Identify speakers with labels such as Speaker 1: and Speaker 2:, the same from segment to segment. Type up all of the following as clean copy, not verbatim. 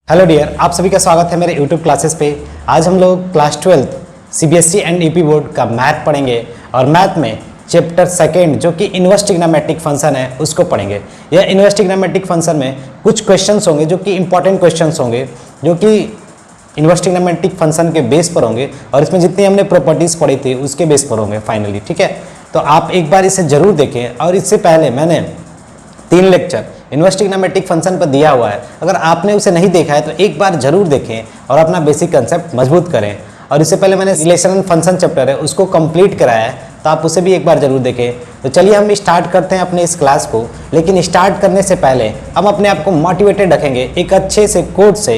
Speaker 1: Hello dear, आप सभी का स्वागत है मेरे यूट्यूब क्लासेस पे। आज हम लोग class 12 CBSE and EP board का मैथ पढ़ेंगे और मैथ में चैप्टर सेकेंड जो कि इनवर्स ट्रिग्नोमेट्रिक फंक्शन है उसको पढ़ेंगे। यह इनवर्स ट्रिग्नोमेट्रिक फंक्शन में कुछ क्वेश्चंस होंगे जो कि इंपॉर्टेंट क्वेश्चंस होंगे जो कि इनवर्स ट्रिग्नोमेट्रिक फंक्शन के बेस पर होंगे और इसमें जितनी हमने प्रॉपर्टीज़ पढ़ी थी उसके बेस पर होंगे फाइनली। ठीक है, तो आप एक बार इसे जरूर देखें। और इससे पहले मैंने 3 लेक्चर इनवर्स ट्रिग्नोमेट्रिक फंक्शन पर दिया हुआ है, अगर आपने उसे नहीं देखा है तो एक बार जरूर देखें और अपना बेसिक कंसेप्ट मजबूत करें। और इससे पहले मैंने रिलेशन एंड फंक्शन चैप्टर है उसको कंप्लीट कराया है, तो आप उसे भी एक बार जरूर देखें। तो चलिए हम स्टार्ट करते हैं अपने इस क्लास को। लेकिन स्टार्ट करने से पहले हम अपने आप को मोटिवेटेड रखेंगे एक अच्छे से कोट से,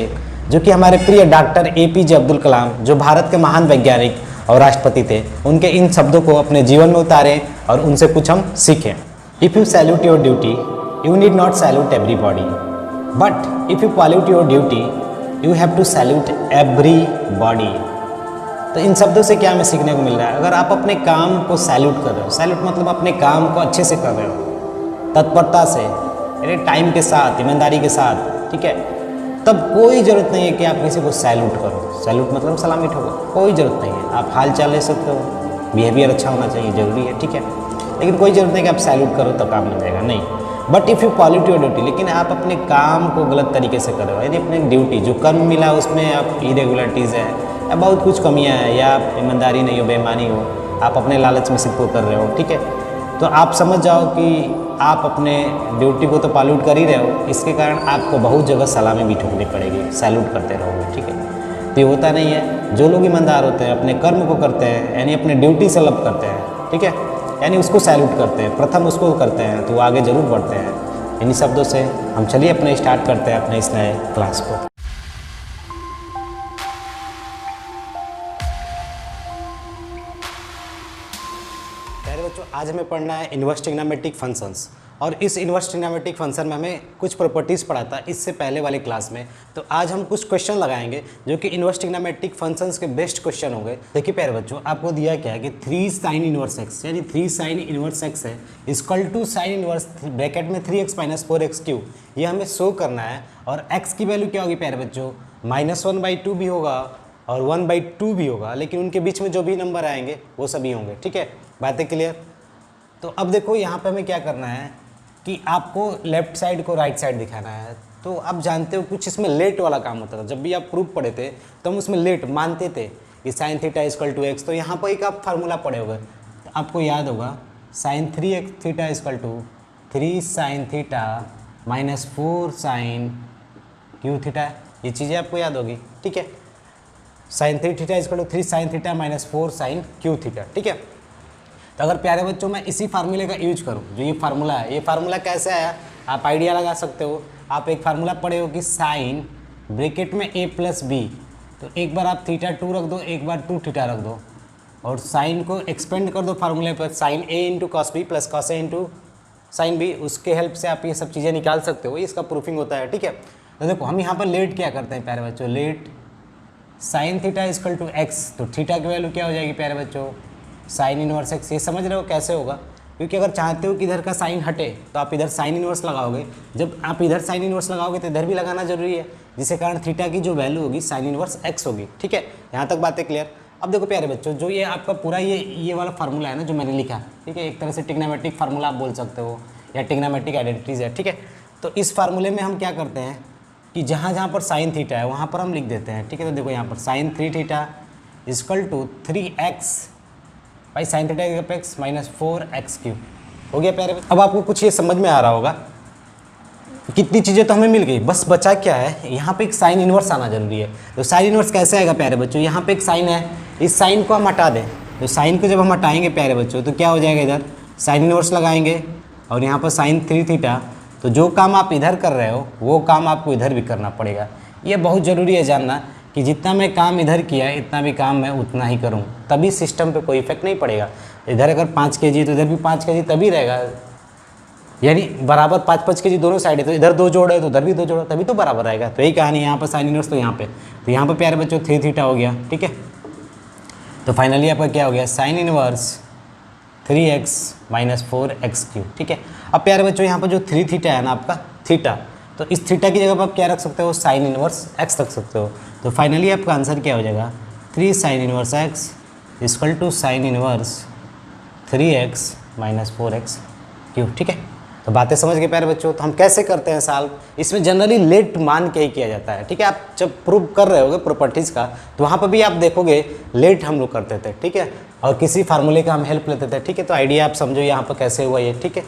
Speaker 1: जो कि हमारे प्रिय डॉक्टर APJ अब्दुल कलाम, जो भारत के महान वैज्ञानिक और राष्ट्रपति थे, उनके इन शब्दों को अपने जीवन में उतारें और उनसे कुछ हम सीखें। If you salute your duty you need not salute everybody, but if you pollute your duty you have to salute everybody। तो इन शब्दों से क्या हमें सीखने को मिल रहा है? अगर आप अपने काम को सैल्यूट कर रहे हो, सैल्यूट मतलब अपने काम को अच्छे से कर रहे हो, तत्परता से, यानी टाइम के साथ, ईमानदारी के साथ, ठीक है, तब कोई ज़रूरत नहीं है कि आप किसी को सैल्यूट करो। सैल्यूट मतलब सलामी ठोको, कोई ज़रूरत नहीं है। आप हाल चाल ले सकते हो, बिहेवियर अच्छा होना चाहिए, ज़रूरी है, ठीक है, लेकिन कोई ज़रूरत नहीं कि आप सैल्यूट करो तब काम बन जाएगा, नहीं। But if you pollute your duty, लेकिन आप अपने काम को गलत तरीके से कर रहे हो, यानी अपने ड्यूटी जो कर्म मिला उसमें आप इरेगुलरिटीज़ है या बहुत कुछ कमियां हैं, या आप ईमानदारी नहीं हो, बेईमानी हो, आप अपने लालच में सिर्फ कर रहे हो, ठीक है, तो आप समझ जाओ कि आप अपने ड्यूटी को तो पॉल्यूट कर ही रहे हो। इसके कारण आपको बहुत जगह सलामी भी ठोकनी पड़ेगी, सैल्यूट करते रहोगे, ठीक है। तो ये होता नहीं है। जो लोग ईमानदार होते हैं, अपने कर्म को करते हैं, यानी अपने ड्यूटी से लब करते हैं, ठीक है, यानी उसको सैल्यूट करते हैं, प्रथम उसको करते हैं, तो वो आगे जरूर बढ़ते हैं। इन्हीं शब्दों से हम चलिए अपने स्टार्ट करते हैं अपने इस नए क्लास को। प्यारे बच्चों, आज हमें पढ़ना है इनवर्स ट्रिग्नोमेट्रिक फंक्शंस। और इस इनवर्स ट्रिग्नोमेट्रिक फंक्शन में हमें कुछ प्रॉपर्टीज़ पढ़ा था इससे पहले वाले क्लास में। तो आज हम कुछ क्वेश्चन लगाएंगे जो कि इनवर्स ट्रिग्नोमेट्रिक फंक्शंस के बेस्ट क्वेश्चन होंगे। देखिए प्यारे बच्चों, आपको दिया क्या है कि 3 sin इनवर्स x, यानी 3 sin इनवर्स x है equal to sine inverse bracket में 3x - 4x3, ये हमें शो करना है। और x की वैल्यू क्या होगी प्यारे बच्चों? -1/2 भी होगा और 1/2 भी होगा, लेकिन उनके बीच में जो भी नंबर आएंगे वो सभी होंगे, ठीक है, बातें क्लियर। तो अब देखो यहाँ पे हमें क्या करना है कि आपको लेफ्ट साइड को राइट साइड दिखाना है। तो आप जानते हो कुछ इसमें लेट वाला काम होता था। जब भी आप प्रूफ पढ़े थे तो हम उसमें लेट मानते थे कि sin θ = x। तो यहाँ पर एक आप फार्मूला पढ़े होगे, तो आपको याद होगा sin 3θ = 3 sin θ - 4 sin qθ। ये चीज़ें आपको याद होगी, ठीक है। sin 3θ = 3 sin θ - 4 sin qθ, ठीक है। तो अगर प्यारे बच्चों मैं इसी फार्मूले का यूज करूँ, जो ये फार्मूला है, ये फार्मूला कैसे आया आप आइडिया लगा सकते हो। आप एक फार्मूला पढ़े हो कि साइन ब्रैकेट में a + b, तो एक बार आप θ2 रख दो, एक बार 2θ रख दो, और साइन को एक्सपेंड कर दो फार्मूले पर, sign a × cos b + cos a × sin b। उसके हेल्प से आप ये सब चीज़ें निकाल सकते हो, इसका प्रूफिंग होता है, ठीक है। तो देखो हम यहाँ पर लेट क्या करते हैं प्यारे बच्चों, लेट sin θ = x, तो थीटा की वैल्यू क्या हो जाएगी प्यारे बच्चों? Sine inverse x। ये समझ रहे हो कैसे होगा? क्योंकि अगर चाहते हो कि इधर का साइन हटे तो आप इधर साइन इनवर्स लगाओगे, जब आप इधर साइन इनवर्स लगाओगे तो इधर भी लगाना जरूरी है, जिसके कारण थीटा की जो वैल्यू होगी साइन इनवर्स x होगी, ठीक है। यहाँ तक बातें क्लियर। अब देखो प्यारे बच्चों, जो ये आपका पूरा ये वाला फार्मूला है ना जो मैंने लिखा, ठीक है, एक तरह से ट्रिग्नोमेट्रिक फार्मूला आप बोल सकते हो या ट्रिग्नोमेट्रिक आइडेंटिटीज़ है, ठीक है। तो इस फार्मूले में हम क्या करते हैं कि जहाँ जहाँ पर साइन थीटा है वहाँ पर हम लिख देते हैं, ठीक है। तो देखो यहाँ पर sin 3θ = 3x sin θ x - 4x3 हो गया प्यारे। अब आपको कुछ ये समझ में आ रहा होगा, कितनी चीज़ें तो हमें मिल गई, बस बचा क्या है, यहाँ पे एक साइन इनवर्स आना जरूरी है। तो साइन इनवर्स कैसे आएगा प्यारे बच्चों? यहाँ पे एक साइन है, इस साइन को हम हटा दें, तो साइन को जब हम हटाएंगे प्यारे बच्चों तो क्या हो जाएगा, इधर साइन इनवर्स लगाएंगे और यहाँ पर sin 3θ। तो जो काम आप इधर कर रहे हो वो काम आपको इधर भी करना पड़ेगा। ये बहुत ज़रूरी है जानना कि जितना मैं काम इधर किया है इतना भी काम मैं उतना ही करूँ, तभी सिस्टम पे कोई इफेक्ट नहीं पड़ेगा। इधर अगर 5 kg तो इधर भी 5 kg तभी रहेगा, यानी बराबर 5-5 kg दोनों साइड है, तो इधर 2 जोड़ है तो उधर भी 2 जोड़, तभी तो बराबर रहेगा। तो यही कहानी है, यहाँ पर साइन इनवर्स तो यहाँ पे प्यारे बच्चों 3θ हो गया, ठीक है। तो फाइनली आपका क्या हो गया, साइन इनवर्स 3x - 4x3, ठीक है। अब प्यारे बच्चों यहाँ पर जो 3θ है ना आपका थीटा, तो इस थीटा की जगह पर आप क्या रख सकते हो, साइन इनवर्स एक्स रख सकते हो। तो फाइनली आपका आंसर क्या हो जाएगा, 3 sine inverse x equal to sine inverse 3x minus 4x cube. ठीक है, तो बातें समझ गए प्यारे बच्चों। तो हम कैसे करते हैं सॉल्व, इसमें जनरली लेट मान के ही किया जाता है। ठीक है, आप जब प्रूव कर रहे होगे प्रॉपर्टीज़ का तो वहाँ पर भी आप देखोगे लेट हम लोग करते थे। ठीक है, और किसी फार्मूले का हम हेल्प लेते थे। ठीक है, तो आइडिया आप समझो यहाँ पर कैसे हुआ ये। ठीक है,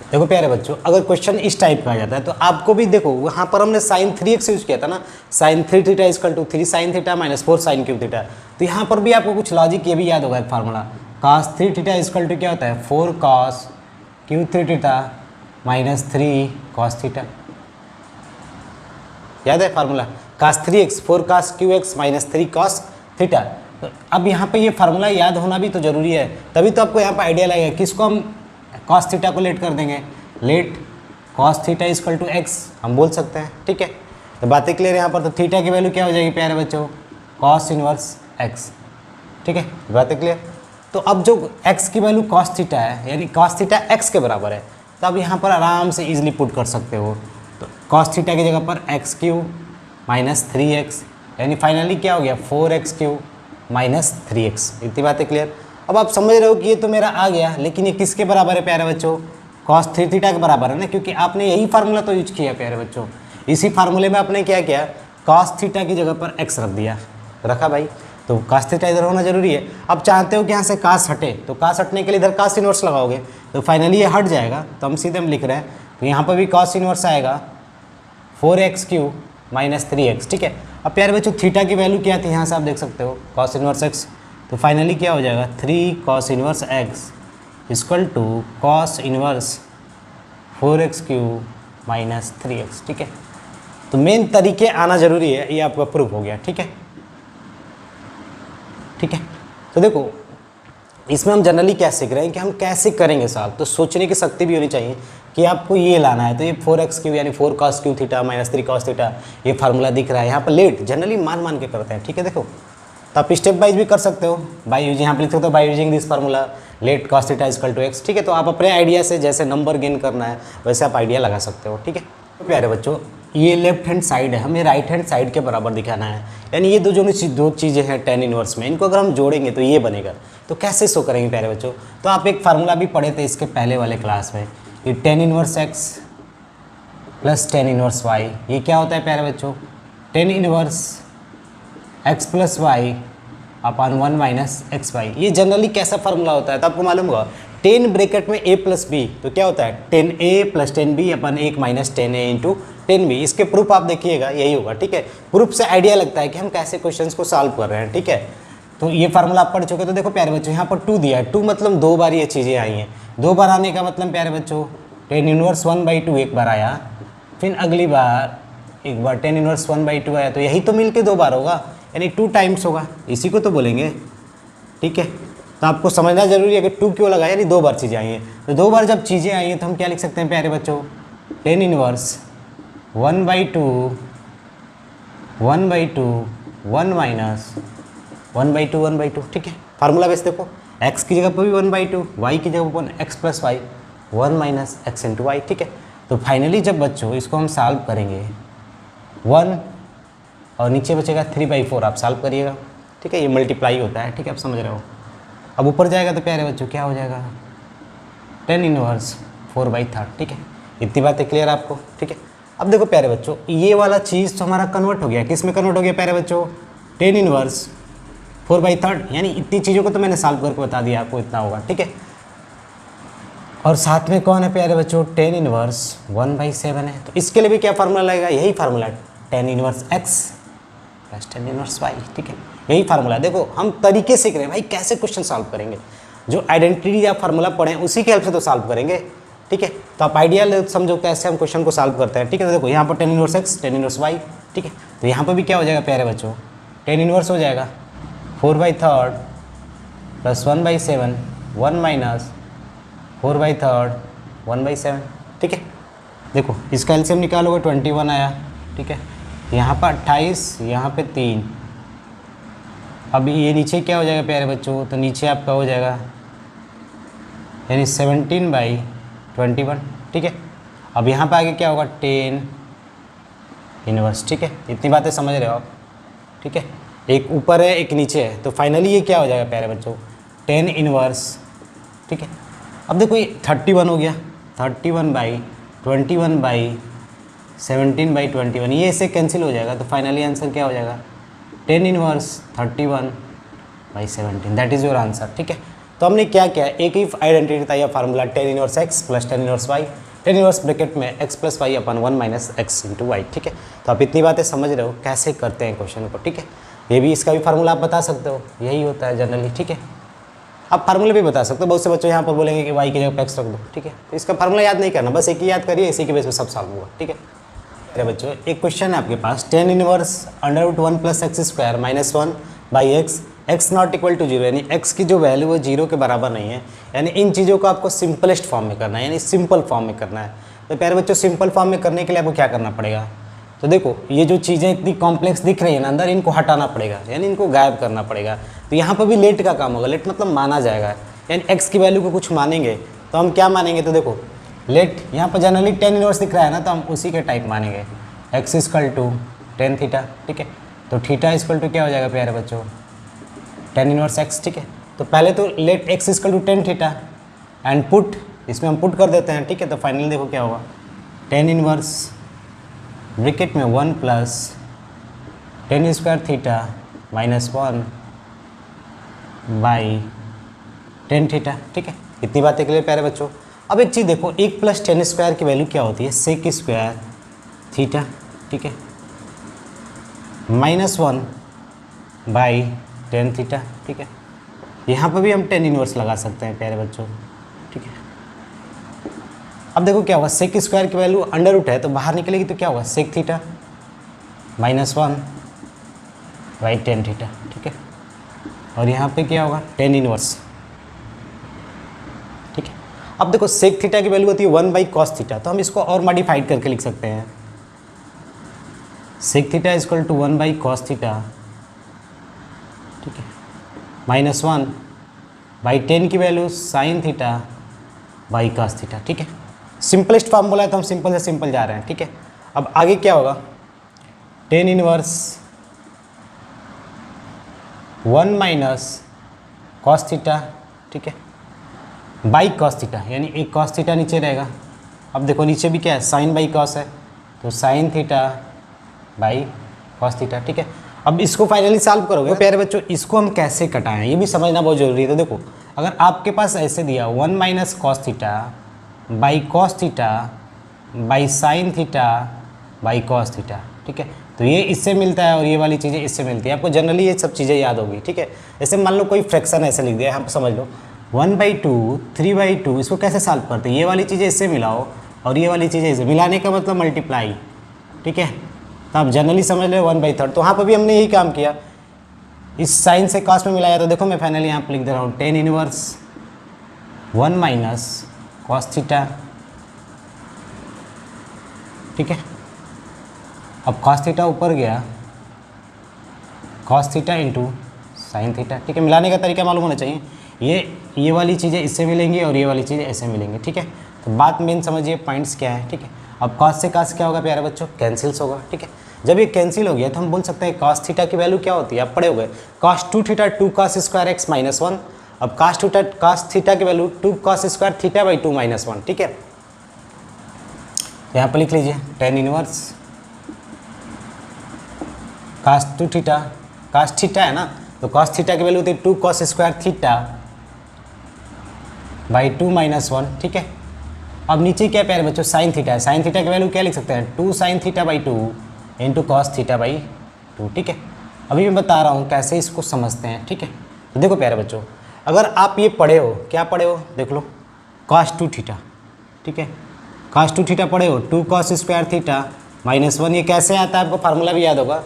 Speaker 1: देखो प्यारे बच्चों, अगर क्वेश्चन इस टाइप का आ जाता है तो आपको भी देखो, वहाँ पर हमने साइन 3x यूज किया था ना, sine 3 theta equal to 3 sine theta minus 4 sine cube theta. तो यहाँ पर भी आपको कुछ लॉजिक ये भी याद होगा, एक formula cos 3 theta equal to क्या होता है, 4 cos cube 3 theta minus 3 cos theta. याद है formula, cos 3x 4 cos QX minus 3 cos theta. तो अब यहाँ पे ये फार्मूला याद होना भी तो जरूरी है, तभी तो आपको यहाँ पर आइडिया लगेगा। किसको हम cos थीटा को लेट कर देंगे, let cos theta equal to x हम बोल सकते हैं। ठीक है, तो बातें क्लियर यहाँ पर। तो थीटा की वैल्यू क्या हो जाएगी प्यारे बच्चों, cos इनवर्स x। ठीक है, बातें क्लियर। तो अब जो x की वैल्यू cos थीटा है, यानी cos थीटा x के बराबर है, तो अब यहाँ पर आराम से इजीली पुट कर सकते हो। तो cos थीटा की जगह पर x क्यूब माइनस 3x, यानी फाइनली क्या हो गया 4x क्यूब माइनस 3x। इतनी बातें क्लियर। अब आप समझ रहे हो कि ये तो मेरा आ गया, लेकिन ये किसके बराबर है प्यारे बच्चों, cos 3 थीटा के बराबर है ना, क्योंकि आपने यही फार्मूला तो यूज किया प्यारे बच्चों। इसी फार्मूले में आपने क्या किया, cos थीटा की जगह पर x रख दिया, रखा भाई। तो cos थीटा इधर होना जरूरी है। अब चाहते हो कि यहाँ से cos हटे, तो cos हटने के लिए इधर cos इनवर्स लगाओगे, तो फाइनली ये हट जाएगा। तो हम सीधे हम लिख रहे हैं, तो यहाँ पर भी cos इनवर्स आएगा 4x क्यूब माइनस 3x। ठीक है, अब प्यारे बच्चों थीटा की वैल्यू क्या थी, यहाँ से आप देख सकते हो cos इनवर्स x। तो फाइनली क्या हो जाएगा 3 cos inverse x equal to cos inverse 4x cube minus 3x। ठीक है, तो मेन तरीके आना जरूरी है, ये आपका प्रूफ हो गया। ठीक है, ठीक है। तो देखो इसमें हम जनरली क्या सीख रहे हैं कि हम कैसे करेंगे सॉल्व। तो सोचने की शक्ति भी होनी चाहिए कि आपको ये लाना है। तो ये 4x क्यूब यानी 4 cos cube theta minus 3 cos theta, ये फार्मूला दिख रहा है यहाँ पर। लेट जनरली मान के करते हैं। ठीक है, देखो तो आप स्टेप वाइज भी कर सकते हो, बाय यूजिंग, यहाँ पर लिख सकते हो by using this formula let cos theta equal to x। ठीक है, तो आप अपने आइडिया से जैसे नंबर गेन करना है वैसे आप आइडिया लगा सकते हो। ठीक है, तो प्यारे बच्चों ये लेफ्ट हैंड साइड है, हमें राइट हैंड साइड के बराबर दिखाना है। यानी ये दो चीज़ें हैं tan इनवर्स में, इनको अगर हम जोड़ेंगे तो ये बनेगा। तो कैसे शो करेंगे प्यारे बच्चों, तो आप एक फार्मूला भी पढ़े थे इसके पहले वाले क्लास में, ये tan inverse x plus tan inverse y। ये क्या होता है प्यारे बच्चों, tan inverse x plus y upon 1 minus x y. ये जनरली कैसा फार्मूला होता है, तो आपको मालूम होगा 10 ब्रैकेट में a प्लस बी, तो क्या होता है 10a प्लस 10b अपन 1 माइनस 10a इंटू 10b। इसके प्रूफ आप देखिएगा यही होगा। ठीक है, प्रूफ से आइडिया लगता है कि हम कैसे क्वेश्चंस को सॉल्व कर रहे हैं। ठीक है, तो ये फार्मूला आप पढ़ चुके। तो देखो प्यारे बच्चों यहाँ पर 2 दिया है, 2 मतलब 2 बार ये चीज़ें आई हैं। 2 बार आने का मतलब प्यारे बच्चों tan इनवर्स 1/2 एक बार आया, फिर अगली बार एक बार tan इनवर्स 1/2 आया, तो यही तो मिल के 2 बार होगा, यानी 2 टाइम्स होगा, इसी को तो बोलेंगे। ठीक है, तो आपको समझना जरूरी है कि 2 क्यों लगा, यानी 2 बार चीज़ें आई हैं। तो 2 बार जब चीज़ें आई हैं तो हम क्या लिख सकते हैं प्यारे बच्चों, tan इनवर्स 1/2 1 माइनस 1/2। ठीक है, फार्मूला बेस देखो, x की जगह पर भी 1/2, y की जगह पर x plus Y 1 minus x into Y. ठीक है, तो फाइनली जब बच्चों इसको हम सॉल्व करेंगे 1 और नीचे बचेगा 3/4, आप सॉल्व करिएगा। ठीक है, ये मल्टीप्लाई होता है। ठीक है, आप समझ रहे हो। अब ऊपर जाएगा तो प्यारे बच्चों क्या हो जाएगा tan इनवर्स 4/3। ठीक है, इतनी बातें क्लियर आपको। ठीक है, अब देखो प्यारे बच्चों ये वाला चीज़ तो हमारा कन्वर्ट हो गया, किस में कन्वर्ट हो गया प्यारे बच्चों, tan इनवर्स 4/3। यानी इतनी चीज़ों को तो मैंने सॉल्व करके बता दिया आपको, इतना होगा। ठीक है, और साथ में कौन है प्यारे बच्चों, tan इनवर्स 1/7 है। तो इसके लिए भी क्या फार्मूला लगेगा, यही formula tan inverse x plus tan inverse y। ठीक है, यही फार्मूला। देखो हम तरीके सीख रहे हैं भाई, कैसे क्वेश्चन सॉल्व करेंगे। जो आइडेंटिटी या फार्मूला पढ़े उसी की हेल्प से तो सॉल्व करेंगे। ठीक है, तो आप आइडिया समझो कैसे हम क्वेश्चन को सॉल्व करते हैं। ठीक है, तो देखो यहाँ पर tan inverse x tan inverse y। ठीक है, तो यहाँ पर भी क्या हो जाएगा प्यारे बच्चों, tan इनवर्स हो जाएगा 4/3 प्लस 1/7 1 माइनस 4/3 1/7। ठीक है, देखो इसका एलसीएम निकालोगे 21 आया। ठीक है, यहाँ पर 28, यहाँ पे 3। अब ये नीचे क्या हो जाएगा प्यारे बच्चों, तो नीचे आपका हो जाएगा यानी 17/21। ठीक है, अब यहाँ पे आगे क्या होगा 10 इन्वर्स, ठीक है। इतनी बातें समझ रहे हो आप, ठीक है। एक ऊपर है एक नीचे है, तो फाइनली ये क्या हो जाएगा प्यारे बच्चों, 10 इन्वर्स, ठीक है। अब देखो ये 31 हो गया, 31/21/17/21, ये इससे कैंसिल हो जाएगा, तो फाइनली आंसर क्या हो जाएगा, 10 inverse 31/17, that is your answer, ठीक है। तो हमने क्या किया, एक ही आइडेंटिटी था या formula 10 inverse x plus 10 inverse y, 10 inverse bracket में x प्लस वाई अपन 1 माइनस एक्स इंटू वाई, ठीक है। तो आप इतनी बातें समझ रहे हो कैसे करते हैं क्वेश्चन को, ठीक है। ये भी इसका भी फार्मूला आप बता सकते हो, यही होता है जनरली, ठीक है। आप फार्मूला भी बता सकते हो, बहुत से बच्चों यहाँ पर बोलेंगे कि y की जगह x रख दो, ठीक है। तो इसका फार्मूला याद नहीं करना, बस एक ही याद करिए, इसी की वजह से सब सॉल्व हुआ, ठीक है। अरे बच्चों एक क्वेश्चन है आपके पास, 10 inverse √1 + x² - 1/x, x not equal to 0, यानी x की जो वैल्यू है 0 के बराबर नहीं है, यानी इन चीज़ों को आपको सिंपलेस्ट फॉर्म में करना है, यानी सिंपल फॉर्म में करना है। तो प्यारे बच्चों सिंपल फॉर्म में करने के लिए आपको क्या करना पड़ेगा, तो देखो ये जो चीज़ें इतनी कॉम्प्लेक्स दिख रही है ना अंदर, इनको हटाना पड़ेगा, यानी इनको गायब करना पड़ेगा। तो यहाँ पर भी लेट का काम होगा, लेट मतलब माना जाएगा, यानी x की वैल्यू को कुछ मानेंगे, तो हम क्या मानेंगे, तो देखो लेट यहाँ पर जनरली 10 इनवर्स दिख रहा है ना, तो हम उसी के टाइप मानेंगे, x = tan थीटा, ठीक है। तो थीटा = क्या हो जाएगा प्यारे बच्चों, tan इनवर्स x, ठीक है। तो पहले तो let x = tan theta and put, इसमें हम पुट कर देते हैं, ठीक है। तो फाइनली देखो क्या होगा, tan इनवर्स ब्रैकेट में 1 + tan² theta -1 by tan theta, ठीक है। इतनी बातें के लिए प्यारे बच्चों। अब एक चीज़ देखो, 1 + tan² की वैल्यू क्या होती है, sec² थीटा, ठीक है, -1 बाई tan थीटा, ठीक है। यहाँ पर भी हम tan इनवर्स लगा सकते हैं प्यारे बच्चों, ठीक है। अब देखो क्या होगा, sec² की वैल्यू अंडर है, तो बाहर निकलेगी तो क्या होगा, sec theta -1 by tan theta, ठीक है। और यहाँ पे क्या होगा, tan इनवर्स, ठीक है। अब देखो sec थीटा की वैल्यू होती है 1/cos थीटा, तो हम इसको और मॉडिफाइड करके लिख सकते हैं, sec थीटा = 1/cos थीटा, ठीक है, -1 बाई tan की value sin theta by cos theta, ठीक है। सिंपलेस्ट फॉर्म बोला है तो हम सिंपल से सिंपल जा रहे हैं, ठीक है। अब आगे क्या होगा, tan inverse 1 minus cos theta, ठीक है, बाई cos थीटा, यानी एक cos थीटा नीचे रहेगा। अब देखो नीचे भी क्या है, sin बाई cos है, तो sin theta by cos theta, ठीक है। अब इसको फाइनली सॉल्व करोगे तो प्यारे बच्चों इसको हम कैसे कटाएं ये भी समझना बहुत ज़रूरी है। तो देखो अगर आपके पास ऐसे दिया 1 minus cos theta by cos theta by sine theta by cos theta, ठीक है, तो ये इससे मिलता है और ये वाली चीज़ें इससे मिलती है। आपको जनरली ये सब चीज़ें याद होगी, ठीक है। जैसे मान लो कोई फ्रैक्शन ऐसे लिख दिया, यहाँ पर समझ लो 1/2 3/2, इसको कैसे सॉल्व करते हैं, ये वाली चीज़ें इससे मिलाओ और ये वाली चीज़ें इससे, मिलाने का मतलब मल्टीप्लाई, ठीक है। तो आप जनरली समझ लो 1/3, तो वहाँ पर भी हमने यही काम किया, इस साइन से cos में मिलाया। तो देखो मैं फाइनली यहाँ पर लिख दे रहा हूँ tan inverse 1 minus cos theta, ठीक है। अब cos थीटा ऊपर गया, cos theta into sine theta, ठीक है। मिलाने का तरीका मालूम होना चाहिए, ये वाली चीज़ें इससे मिलेंगी और ये वाली चीज़ें ऐसे मिलेंगी, ठीक है। तो बात मेन समझिए, पॉइंट्स क्या है, ठीक है। अब cos से cos क्या होगा प्यारे बच्चों, कैंसिल्स होगा, ठीक है। जब ये कैंसिल हो गया तो हम बोल सकते हैं cos थीटा की वैल्यू क्या होती है, आप पढ़े हो गए, cos 2 theta 2 cos square x minus 1। अब cos थीटा की value 2 cos square theta by 2 minus 1, ठीक है। यहाँ पर लिख लीजिए tan inverse cos 2 theta, cos theta है ना, तो cos थीटा की वैल्यू होती है 2 cos square theta by 2 minus 1, ठीक है। अब नीचे क्या प्यारे बच्चों, साइन थीटा है, साइन थीटा की वैल्यू क्या लिख सकते हैं, 2 sin theta by 2 into cos theta by 2, ठीक है। अभी मैं बता रहा हूँ कैसे इसको समझते हैं, ठीक है। तो देखो प्यारे बच्चों, अगर आप ये पढ़े हो, क्या पढ़े हो, देख लो cos 2 थीटा, ठीक है, cos 2 थीटा पढ़े हो, 2 cos स्क्वायर थीटा माइनस 1, ये कैसे आता है आपको फार्मूला भी याद होगा,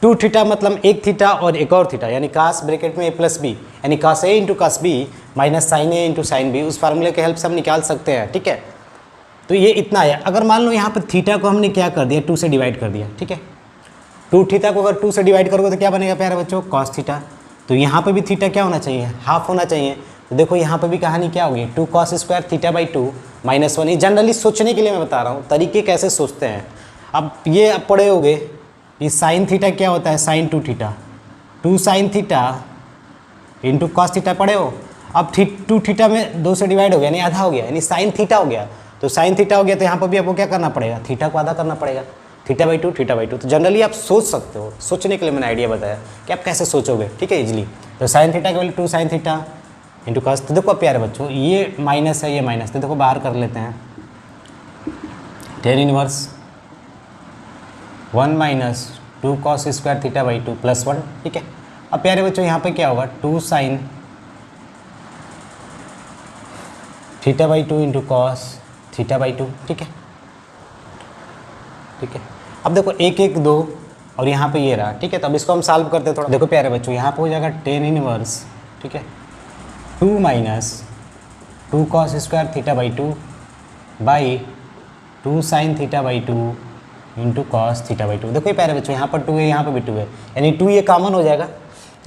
Speaker 1: 2 थीटा मतलब एक थीटा और एक और थीटा, यानी cos ब्रैकेट में a प्लस बी, यानी cos a into cos b minus sine a into sine B, उस फार्मूले के हेल्प से हम निकाल सकते हैं, ठीक है। तो ये इतना है। अगर मान लो यहाँ पर थीटा को हमने क्या कर दिया, 2 से डिवाइड कर दिया, ठीक है। 2 थीटा को अगर 2 से डिवाइड करोगे तो क्या बनेगा प्यारे बच्चों, cos थीटा। तो यहाँ पर भी थीटा क्या होना चाहिए, हाफ होना चाहिए। तो देखो यहाँ पर भी कहानी क्या होगी, 2 cos square theta by 2 minus 1। ये जनरली सोचने के लिए मैं बता रहा हूँ, तरीके कैसे सोचते हैं। अब ये अब पढ़े होगे ये साइन थीटा क्या होता है, sine 2 theta, 2 sine theta into cos theta पढ़े हो। अब 2 थीटा में 2 से डिवाइड हो गया यानी आधा हो गया, यानी साइन थीटा हो गया। तो साइन थीटा हो गया तो यहाँ पर भी आपको क्या करना पड़ेगा, थीटा को आधा करना पड़ेगा, θ/2 θ/2। तो जनरली आप सोच सकते हो, सोचने के लिए मैंने आइडिया बताया कि आप कैसे सोचोगे, ठीक है, इजीली। तो साइन थीटा की value 2 sine theta into cos. तो देखो प्यारे बच्चों ये माइनस है, ये माइनस, तो देखो बाहर कर लेते हैं, tan inverse 1 minus 2 cos square θ/2 plus 1, ठीक है। अब प्यारे बच्चों यहाँ पे क्या होगा, 2 साइन θ/2 इंटू कॉस θ/2, ठीक है, ठीक है। अब देखो 1 1 2 और यहाँ पे ये रहा, ठीक है। तो अब इसको हम सॉल्व करते हैं थोड़ा। देखो प्यारे बच्चों यहाँ पे हो जाएगा tan इनवर्स, ठीक है, 2 minus 2 cos square θ/2 by 2 sine θ/2 into cos θ/2। देखो ये प्यारे बच्चों यहाँ पर 2 है, यहाँ पर भी 2 है, यानी 2 ये कॉमन हो जाएगा,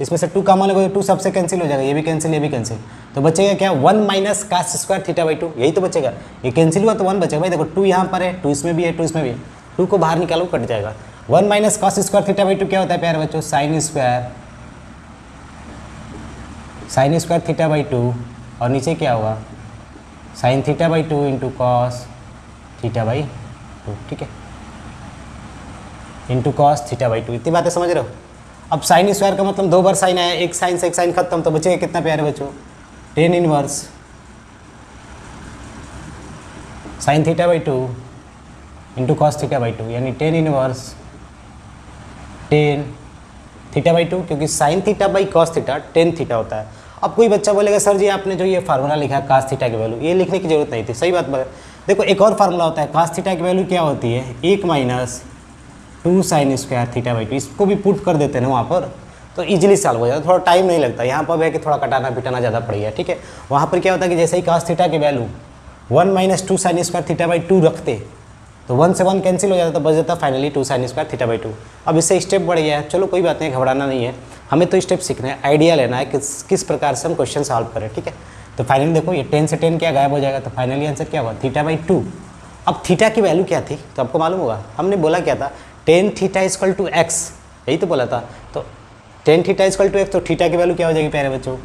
Speaker 1: इसमें से 2 कॉमन होगा, 2 सबसे कैंसिल हो जाएगा, ये भी कैंसिल, ये भी कैंसिल। तो बचेगा क्या, 1 माइनस cos स्क्वायर θ/2, यही तो बचेगा। ये कैंसिल हुआ तो 1 बचेगा। भाई देखो 2 यहाँ पर है, 2 इसमें भी है, 2 इसमें भी है, 2 को बाहर निकालो कट जाएगा। 1 माइनस cos स्क्वायर θ/2 क्या होता है प्यारे बच्चों, साइन स्क्वायर θ/2 और नीचे क्या होगा, साइन θ/2 इंटू कॉस θ/2, ठीक है, इंटू कॉस θ/2। इतनी बातें समझ रहे हो। अब साइन स्क्वायर का मतलब 2 बार साइन आया, एक साइन से एक साइन खत्म, तो बचेगा कितना प्यारे बच्चों, tan inverse sine θ/2 into cos θ/2, यानी tan इनवर्स tan θ/2, क्योंकि sine theta by cos theta tan theta होता है। अब कोई बच्चा बोलेगा सर जी आपने जो ये फार्मूला लिखा है cos थीटा की वैल्यू, ये लिखने की जरूरत नहीं थी, सही बात बता। देखो एक और फार्मूला होता है cos थीटा की वैल्यू क्या होती है, 1 माइनस 2 साइन स्क्वायर θ/2, इसको भी पुट कर देते हैं ना वहाँ पर, तो इजीली सॉल्व हो जाता है, थोड़ा टाइम नहीं लगता। यहाँ पर है कि थोड़ा कटाना पिटाना ज़्यादा पड़ गया, ठीक है। वहाँ पर क्या होता है कि जैसे ही cos थीटा की वैल्यू 1 माइनस 2 साइन स्क्वायर θ/2 रखते तो 1 से 1 कैंसिल हो जाता, तो बच जाता फाइनली 2 साइन स्क्वायर θ/2। अब इससे स्टेप बढ़ गया है, चलो कोई बात नहीं, घबराना नहीं है, हमें तो स्टेप सीखना है, आइडिया लेना है किस प्रकार से हम क्वेश्चन सॉल्व करें, ठीक है। तो फाइनली देखो ये 10 से 10 क्या गायब हो जाएगा, तो फाइनली आंसर क्या हुआ, θ/2। अब थीटा की वैल्यू क्या थी, तो आपको मालूम होगा, हमने बोला क्या था, tan theta equal to x, यही तो बोला था। तो tan theta equal to x, तो थीटा की वैल्यू क्या हो जाएगी प्यारे बच्चों,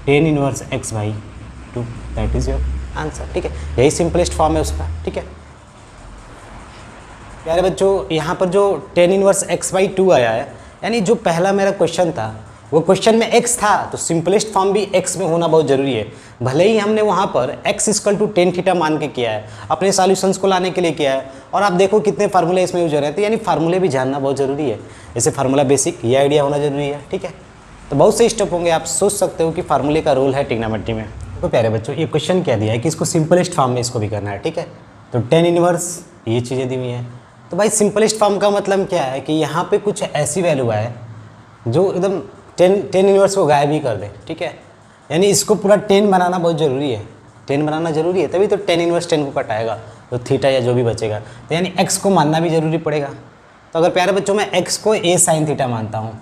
Speaker 1: tan inverse x/2, that is your answer, ठीक है। यही सिंपलेस्ट फॉर्म है उसका, ठीक है प्यारे बच्चों। यहाँ पर जो tan इनवर्स x/2 आया है, यानी जो पहला मेरा क्वेश्चन था वो क्वेश्चन में x था, तो सिंपलेस्ट फॉर्म भी x में होना बहुत ज़रूरी है। भले ही हमने वहाँ पर x equal to tan theta मान के किया है, अपने सॉल्यूशंस को लाने के लिए किया है, और आप देखो कितने फार्मूले इसमें यूज हो रहे थे, यानी फार्मूले भी जानना बहुत ज़रूरी है। जैसे फार्मूला बेसिक, ये आइडिया होना ज़रूरी है, ठीक है। तो बहुत से स्टेप होंगे, आप सोच सकते हो कि फार्मूले का रोल है ट्रिग्नोमेट्री में। तो प्यारे बच्चों ये क्वेश्चन क्या दिया है कि इसको सिंपलेस्ट फॉर्म में इसको भी करना है, ठीक है। तो tan इनवर्स ये चीज़ें दी हुई हैं, तो भाई सिंपलेस्ट फॉर्म का मतलब क्या है कि यहाँ पे कुछ ऐसी वैल्यू है जो एकदम tan इनवर्स को गायब ही कर दे, ठीक है। यानी इसको पूरा 10 बनाना बहुत ज़रूरी है, 10 बनाना ज़रूरी है, तभी तो tan इनवर्स 10 को कटाएगा, तो थीटा या जो भी बचेगा, तो यानी x को मानना भी ज़रूरी पड़ेगा। तो अगर प्यारे बच्चों मैं x को a साइन थीटा मानता हूँ,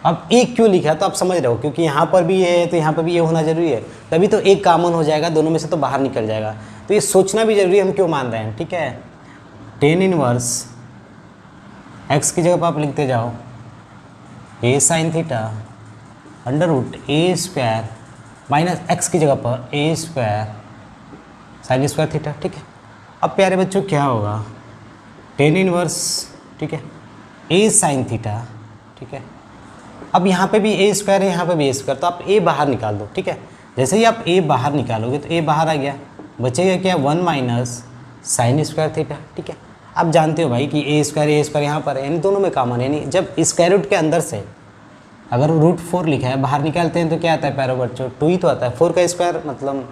Speaker 1: अब a क्यों लिखा तो आप समझ रहे हो, क्योंकि यहाँ पर भी ये है तो यहाँ पर भी ये होना ज़रूरी है, तभी तो एक कॉमन हो जाएगा, दोनों में से तो बाहर निकल जाएगा। तो ये सोचना भी ज़रूरी है हम क्यों मान रहे हैं, ठीक है। tan इनवर्स x की जगह पर आप लिखते जाओ a sine theta under root a square minus x की जगह पर a square sine square theta, ठीक है। अब प्यारे बच्चों क्या होगा, tan इनवर्स, ठीक है, a साइन थीटा, ठीक है। अब यहाँ पे भी a स्क्वायर है, यहाँ पे भी a स्क्वायर, तो आप a बाहर निकाल दो, ठीक है। जैसे ही आप a बाहर निकालोगे तो a बाहर आ गया, बचेगा क्या, 1 माइनस साइन स्क्वायर थीटा, ठीक है। आप जानते हो भाई कि a स्क्वायर यहाँ पर है, यानी दोनों में कॉमन है, यानी जब स्क्वायर रूट के अंदर से अगर रूट 4 लिखा है बाहर निकालते हैं तो क्या आता है प्यारे बच्चों, 2 ही तो आता है। 4 का स्क्वायर मतलब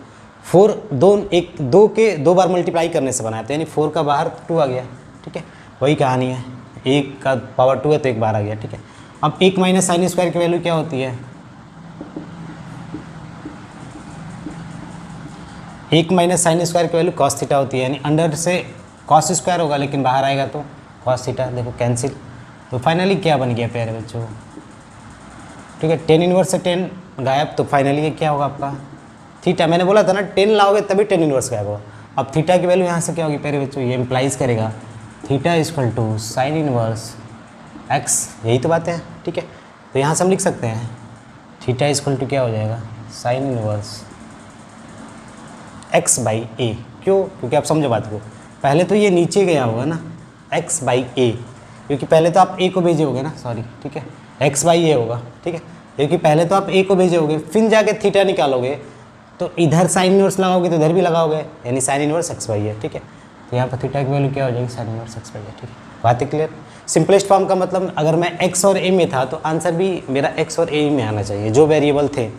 Speaker 1: 4 2 के 2 बार मल्टीप्लाई करने से बनाते हैं, यानी 4 का बाहर 2 आ गया, ठीक है। वही कहानी है, 1 का पावर 2 है तो 1 बाहर आ गया, ठीक है। अब 1 माइनस साइन स्क्वायर की वैल्यू क्या होती है, 1 माइनस साइन स्क्वायर की वैल्यू कॉस थीटा होती है, यानी अंडर से कॉस स्क्वायर होगा लेकिन बाहर आएगा तो कॉस थीटा, देखो कैंसिल। तो फाइनली क्या बन गया प्यारे बच्चों, ठीक है, tan इनवर्स से 10 गायब, तो फाइनली ये क्या होगा आपका थीटा। मैंने बोला था ना 10 लाओगे तभी tan इनवर्स गायब होगा। अब थीटा की वैल्यू यहाँ से क्या होगी प्यारे बच्चों, ये इम्प्लाइज करेगा theta equal to sine inverse x, यही तो बात है, ठीक है। तो यहाँ से हम लिख सकते हैं थीटा इक्वल टू क्या हो जाएगा, साइन इनवर्स एक्स बाई ए। क्यों? क्योंकि आप समझो बात को, पहले तो ये नीचे गया होगा ना एक्स बाई ए, क्योंकि पहले तो आप ए को भेजे होगे ना, सॉरी, ठीक है, एक्स बाई ए होगा, ठीक है, क्योंकि पहले तो आप ए को भेजे होगे, फिर जाके थीटा निकालोगे तो इधर साइन इनवर्स लगाओगे तो इधर भी लगाओगे, यानी साइन इनवर्स एक्स बाई है, ठीक है। तो यहाँ पर थीटा की वैल्यू क्या हो जाएगी, साइन इनवर्स एक्स बाई है, ठीक है। बात है क्लियर? सिंपलेस्ट फॉर्म का मतलब अगर मैं एक्स और ए में था तो आंसर भी मेरा एक्स और ए में आना चाहिए, जो वेरिएबल थे।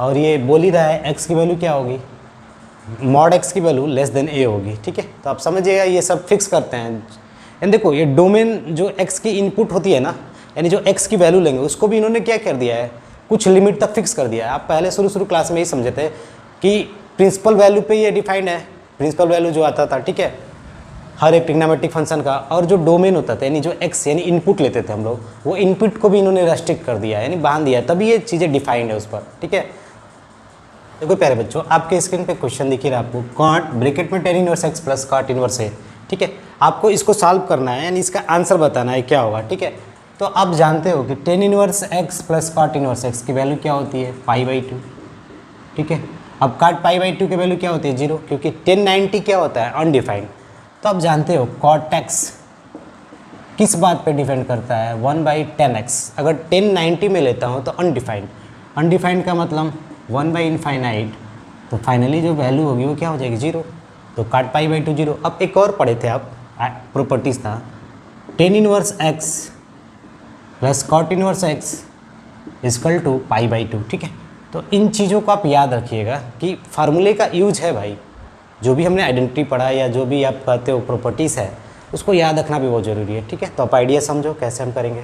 Speaker 1: और ये बोल ही रहा है एक्स की वैल्यू क्या होगी, मॉड एक्स की वैल्यू लेस देन ए होगी, ठीक है। तो आप समझिएगा ये सब फिक्स करते हैं। एंड देखो ये डोमेन जो एक्स की इनपुट होती है ना, यानी जो एक्स की वैल्यू लेंगे उसको भी इन्होंने क्या कर दिया है, कुछ लिमिट तक फिक्स कर दिया है। आप पहले शुरू क्लास में ही समझे थे कि प्रिंसिपल वैल्यू पे ये डिफाइंड है, प्रिंसिपल वैल्यू जो आता था, ठीक है, हर एक ट्रिग्नोमेट्रिक फंक्शन का। और जो डोमेन होता था यानी जो एक्स यानी इनपुट लेते थे हम लोग, वो इनपुट को भी इन्होंने रेस्ट्रिक्ट कर दिया है, यानी बांध दिया है, तभी ये चीज़ें डिफाइंड है उस पर, ठीक है। देखो प्यारे बच्चों, आपके स्क्रीन पे क्वेश्चन दिख रहा है आपको, कॉट ब्रैकेट में tan inverse x plus cot inverse है, ठीक है। आपको इसको सॉल्व करना है, यानी इसका आंसर बताना है क्या होगा, ठीक है। तो आप जानते हो कि tan inverse x plus cot inverse x की वैल्यू क्या होती है, पाई बाई टू, ठीक है। अब कॉट पाई बाई टू की वैल्यू क्या होती है, 0, क्योंकि 1090 क्या होता है, अनडिफाइंड। तो आप जानते हो कॉट एक्स किस बात पे डिपेंड करता है, 1/10x। अगर 1090 में लेता हूँ तो अनडिफाइंड, अनडिफाइंड का मतलब 1/इनफाइनाइट, तो फाइनली जो वैल्यू होगी वो क्या हो जाएगी, 0। तो कॉट पाई बाई टू 0। अब एक और पढ़े थे आप, प्रॉपर्टीज़ था, tan inverse x plus cot inverse x equal to pi by two, ठीक है। तो इन चीज़ों को आप याद रखिएगा कि फार्मूले का यूज है भाई, जो भी हमने आइडेंटिटी पढ़ा या जो भी आप कहते हो प्रॉपर्टीज़ है, उसको याद रखना भी बहुत ज़रूरी है, ठीक है। तो आप आइडिया समझो कैसे हम करेंगे।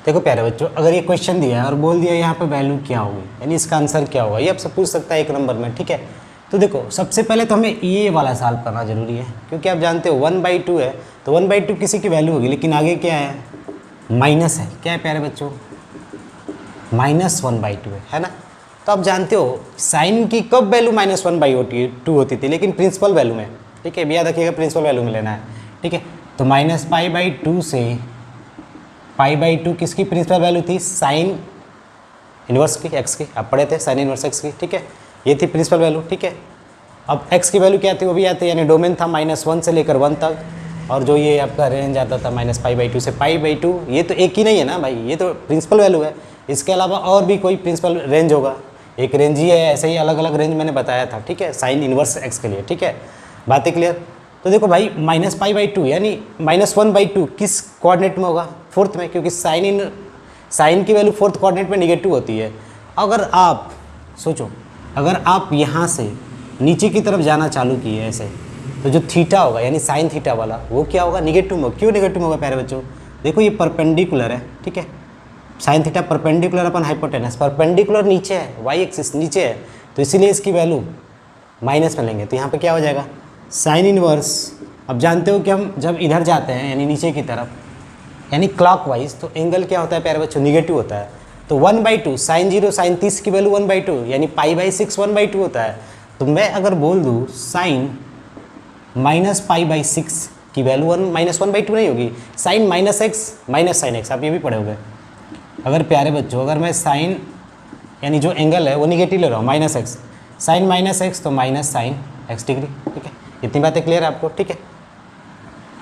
Speaker 1: देखो प्यारे बच्चों, अगर ये क्वेश्चन दिया है और बोल दिया यहाँ पे वैल्यू क्या होगी, यानी इसका आंसर क्या होगा, ये आपसे पूछ सकता है 1 नंबर में, ठीक है। तो देखो सबसे पहले तो हमें ये वाला सॉल्व करना जरूरी है, क्योंकि आप जानते हो 1/2 है, तो 1/2 किसी की वैल्यू होगी, लेकिन आगे क्या है, माइनस है, क्या है प्यारे बच्चों, -1/2 है ना। तो आप जानते हो साइन की कब वैल्यू -1/2 होती थी, लेकिन प्रिंसिपल वैल्यू में, ठीक है, याद रखिएगा प्रिंसिपल वैल्यू में लेना है, ठीक है। तो -π/2 से π/2 किसकी प्रिंसिपल वैल्यू थी, साइन इनवर्स की एक्स की, आप पढ़े थे साइन इनवर्स एक्स की, ठीक है, ये थी प्रिंसिपल वैल्यू, ठीक है। अब एक्स की वैल्यू क्या थी, वो भी आती है, यानी डोमेन था -1 से लेकर 1 तक, और जो ये आपका रेंज आता था -π/2 से π/2, ये तो एक ही नहीं है ना भाई, ये तो प्रिंसिपल वैल्यू है, इसके अलावा और भी कोई प्रिंसिपल रेंज होगा, एक रेंज ही है, ऐसे ही अलग अलग रेंज मैंने बताया था, ठीक है, साइन इनवर्स एक्स के लिए, ठीक है, बातें क्लियर। तो देखो भाई -π/2 यानी -1/2 किस कोऑर्डिनेट में होगा, फोर्थ में, क्योंकि साइन की वैल्यू फोर्थ कोऑर्डिनेट में निगेटिव होती है। अगर आप सोचो, अगर आप यहाँ से नीचे की तरफ जाना चालू किए ऐसे, तो जो थीटा होगा यानी साइन थीटा वाला, वो क्या होगा, निगेटिव में। क्यों निगेटिव होगा प्यारे बच्चों, देखो ये परपेंडिकुलर है, ठीक है, sine theta perpendicular upon hypotenuse, perpendicular नीचे है, वाई एक्सिस नीचे है, तो इसीलिए इसकी वैल्यू माइनस में लेंगे। तो यहाँ पे क्या हो जाएगा, साइन इनवर्स। अब जानते हो कि हम जब इधर जाते हैं यानी नीचे की तरफ, यानी क्लॉकवाइज, तो एंगल क्या होता है प्यारे बच्चों, निगेटिव होता है। तो 1/2 साइन 0 साइन 30 की वैल्यू 1/2 यानी π/6 1/2 होता है। तो मैं अगर बोल दूँ साइन -π/6 की वैल्यू -1/2 नहीं होगी, sine -x minus sine x, आप ये भी पढ़े होंगे। अगर प्यारे बच्चों, अगर मैं साइन यानी जो एंगल है वो निगेटिव ले रहा हूँ, -x, साइन -x तो माइनस साइन x डिग्री, ठीक है। इतनी बातें क्लियर है आपको, ठीक है।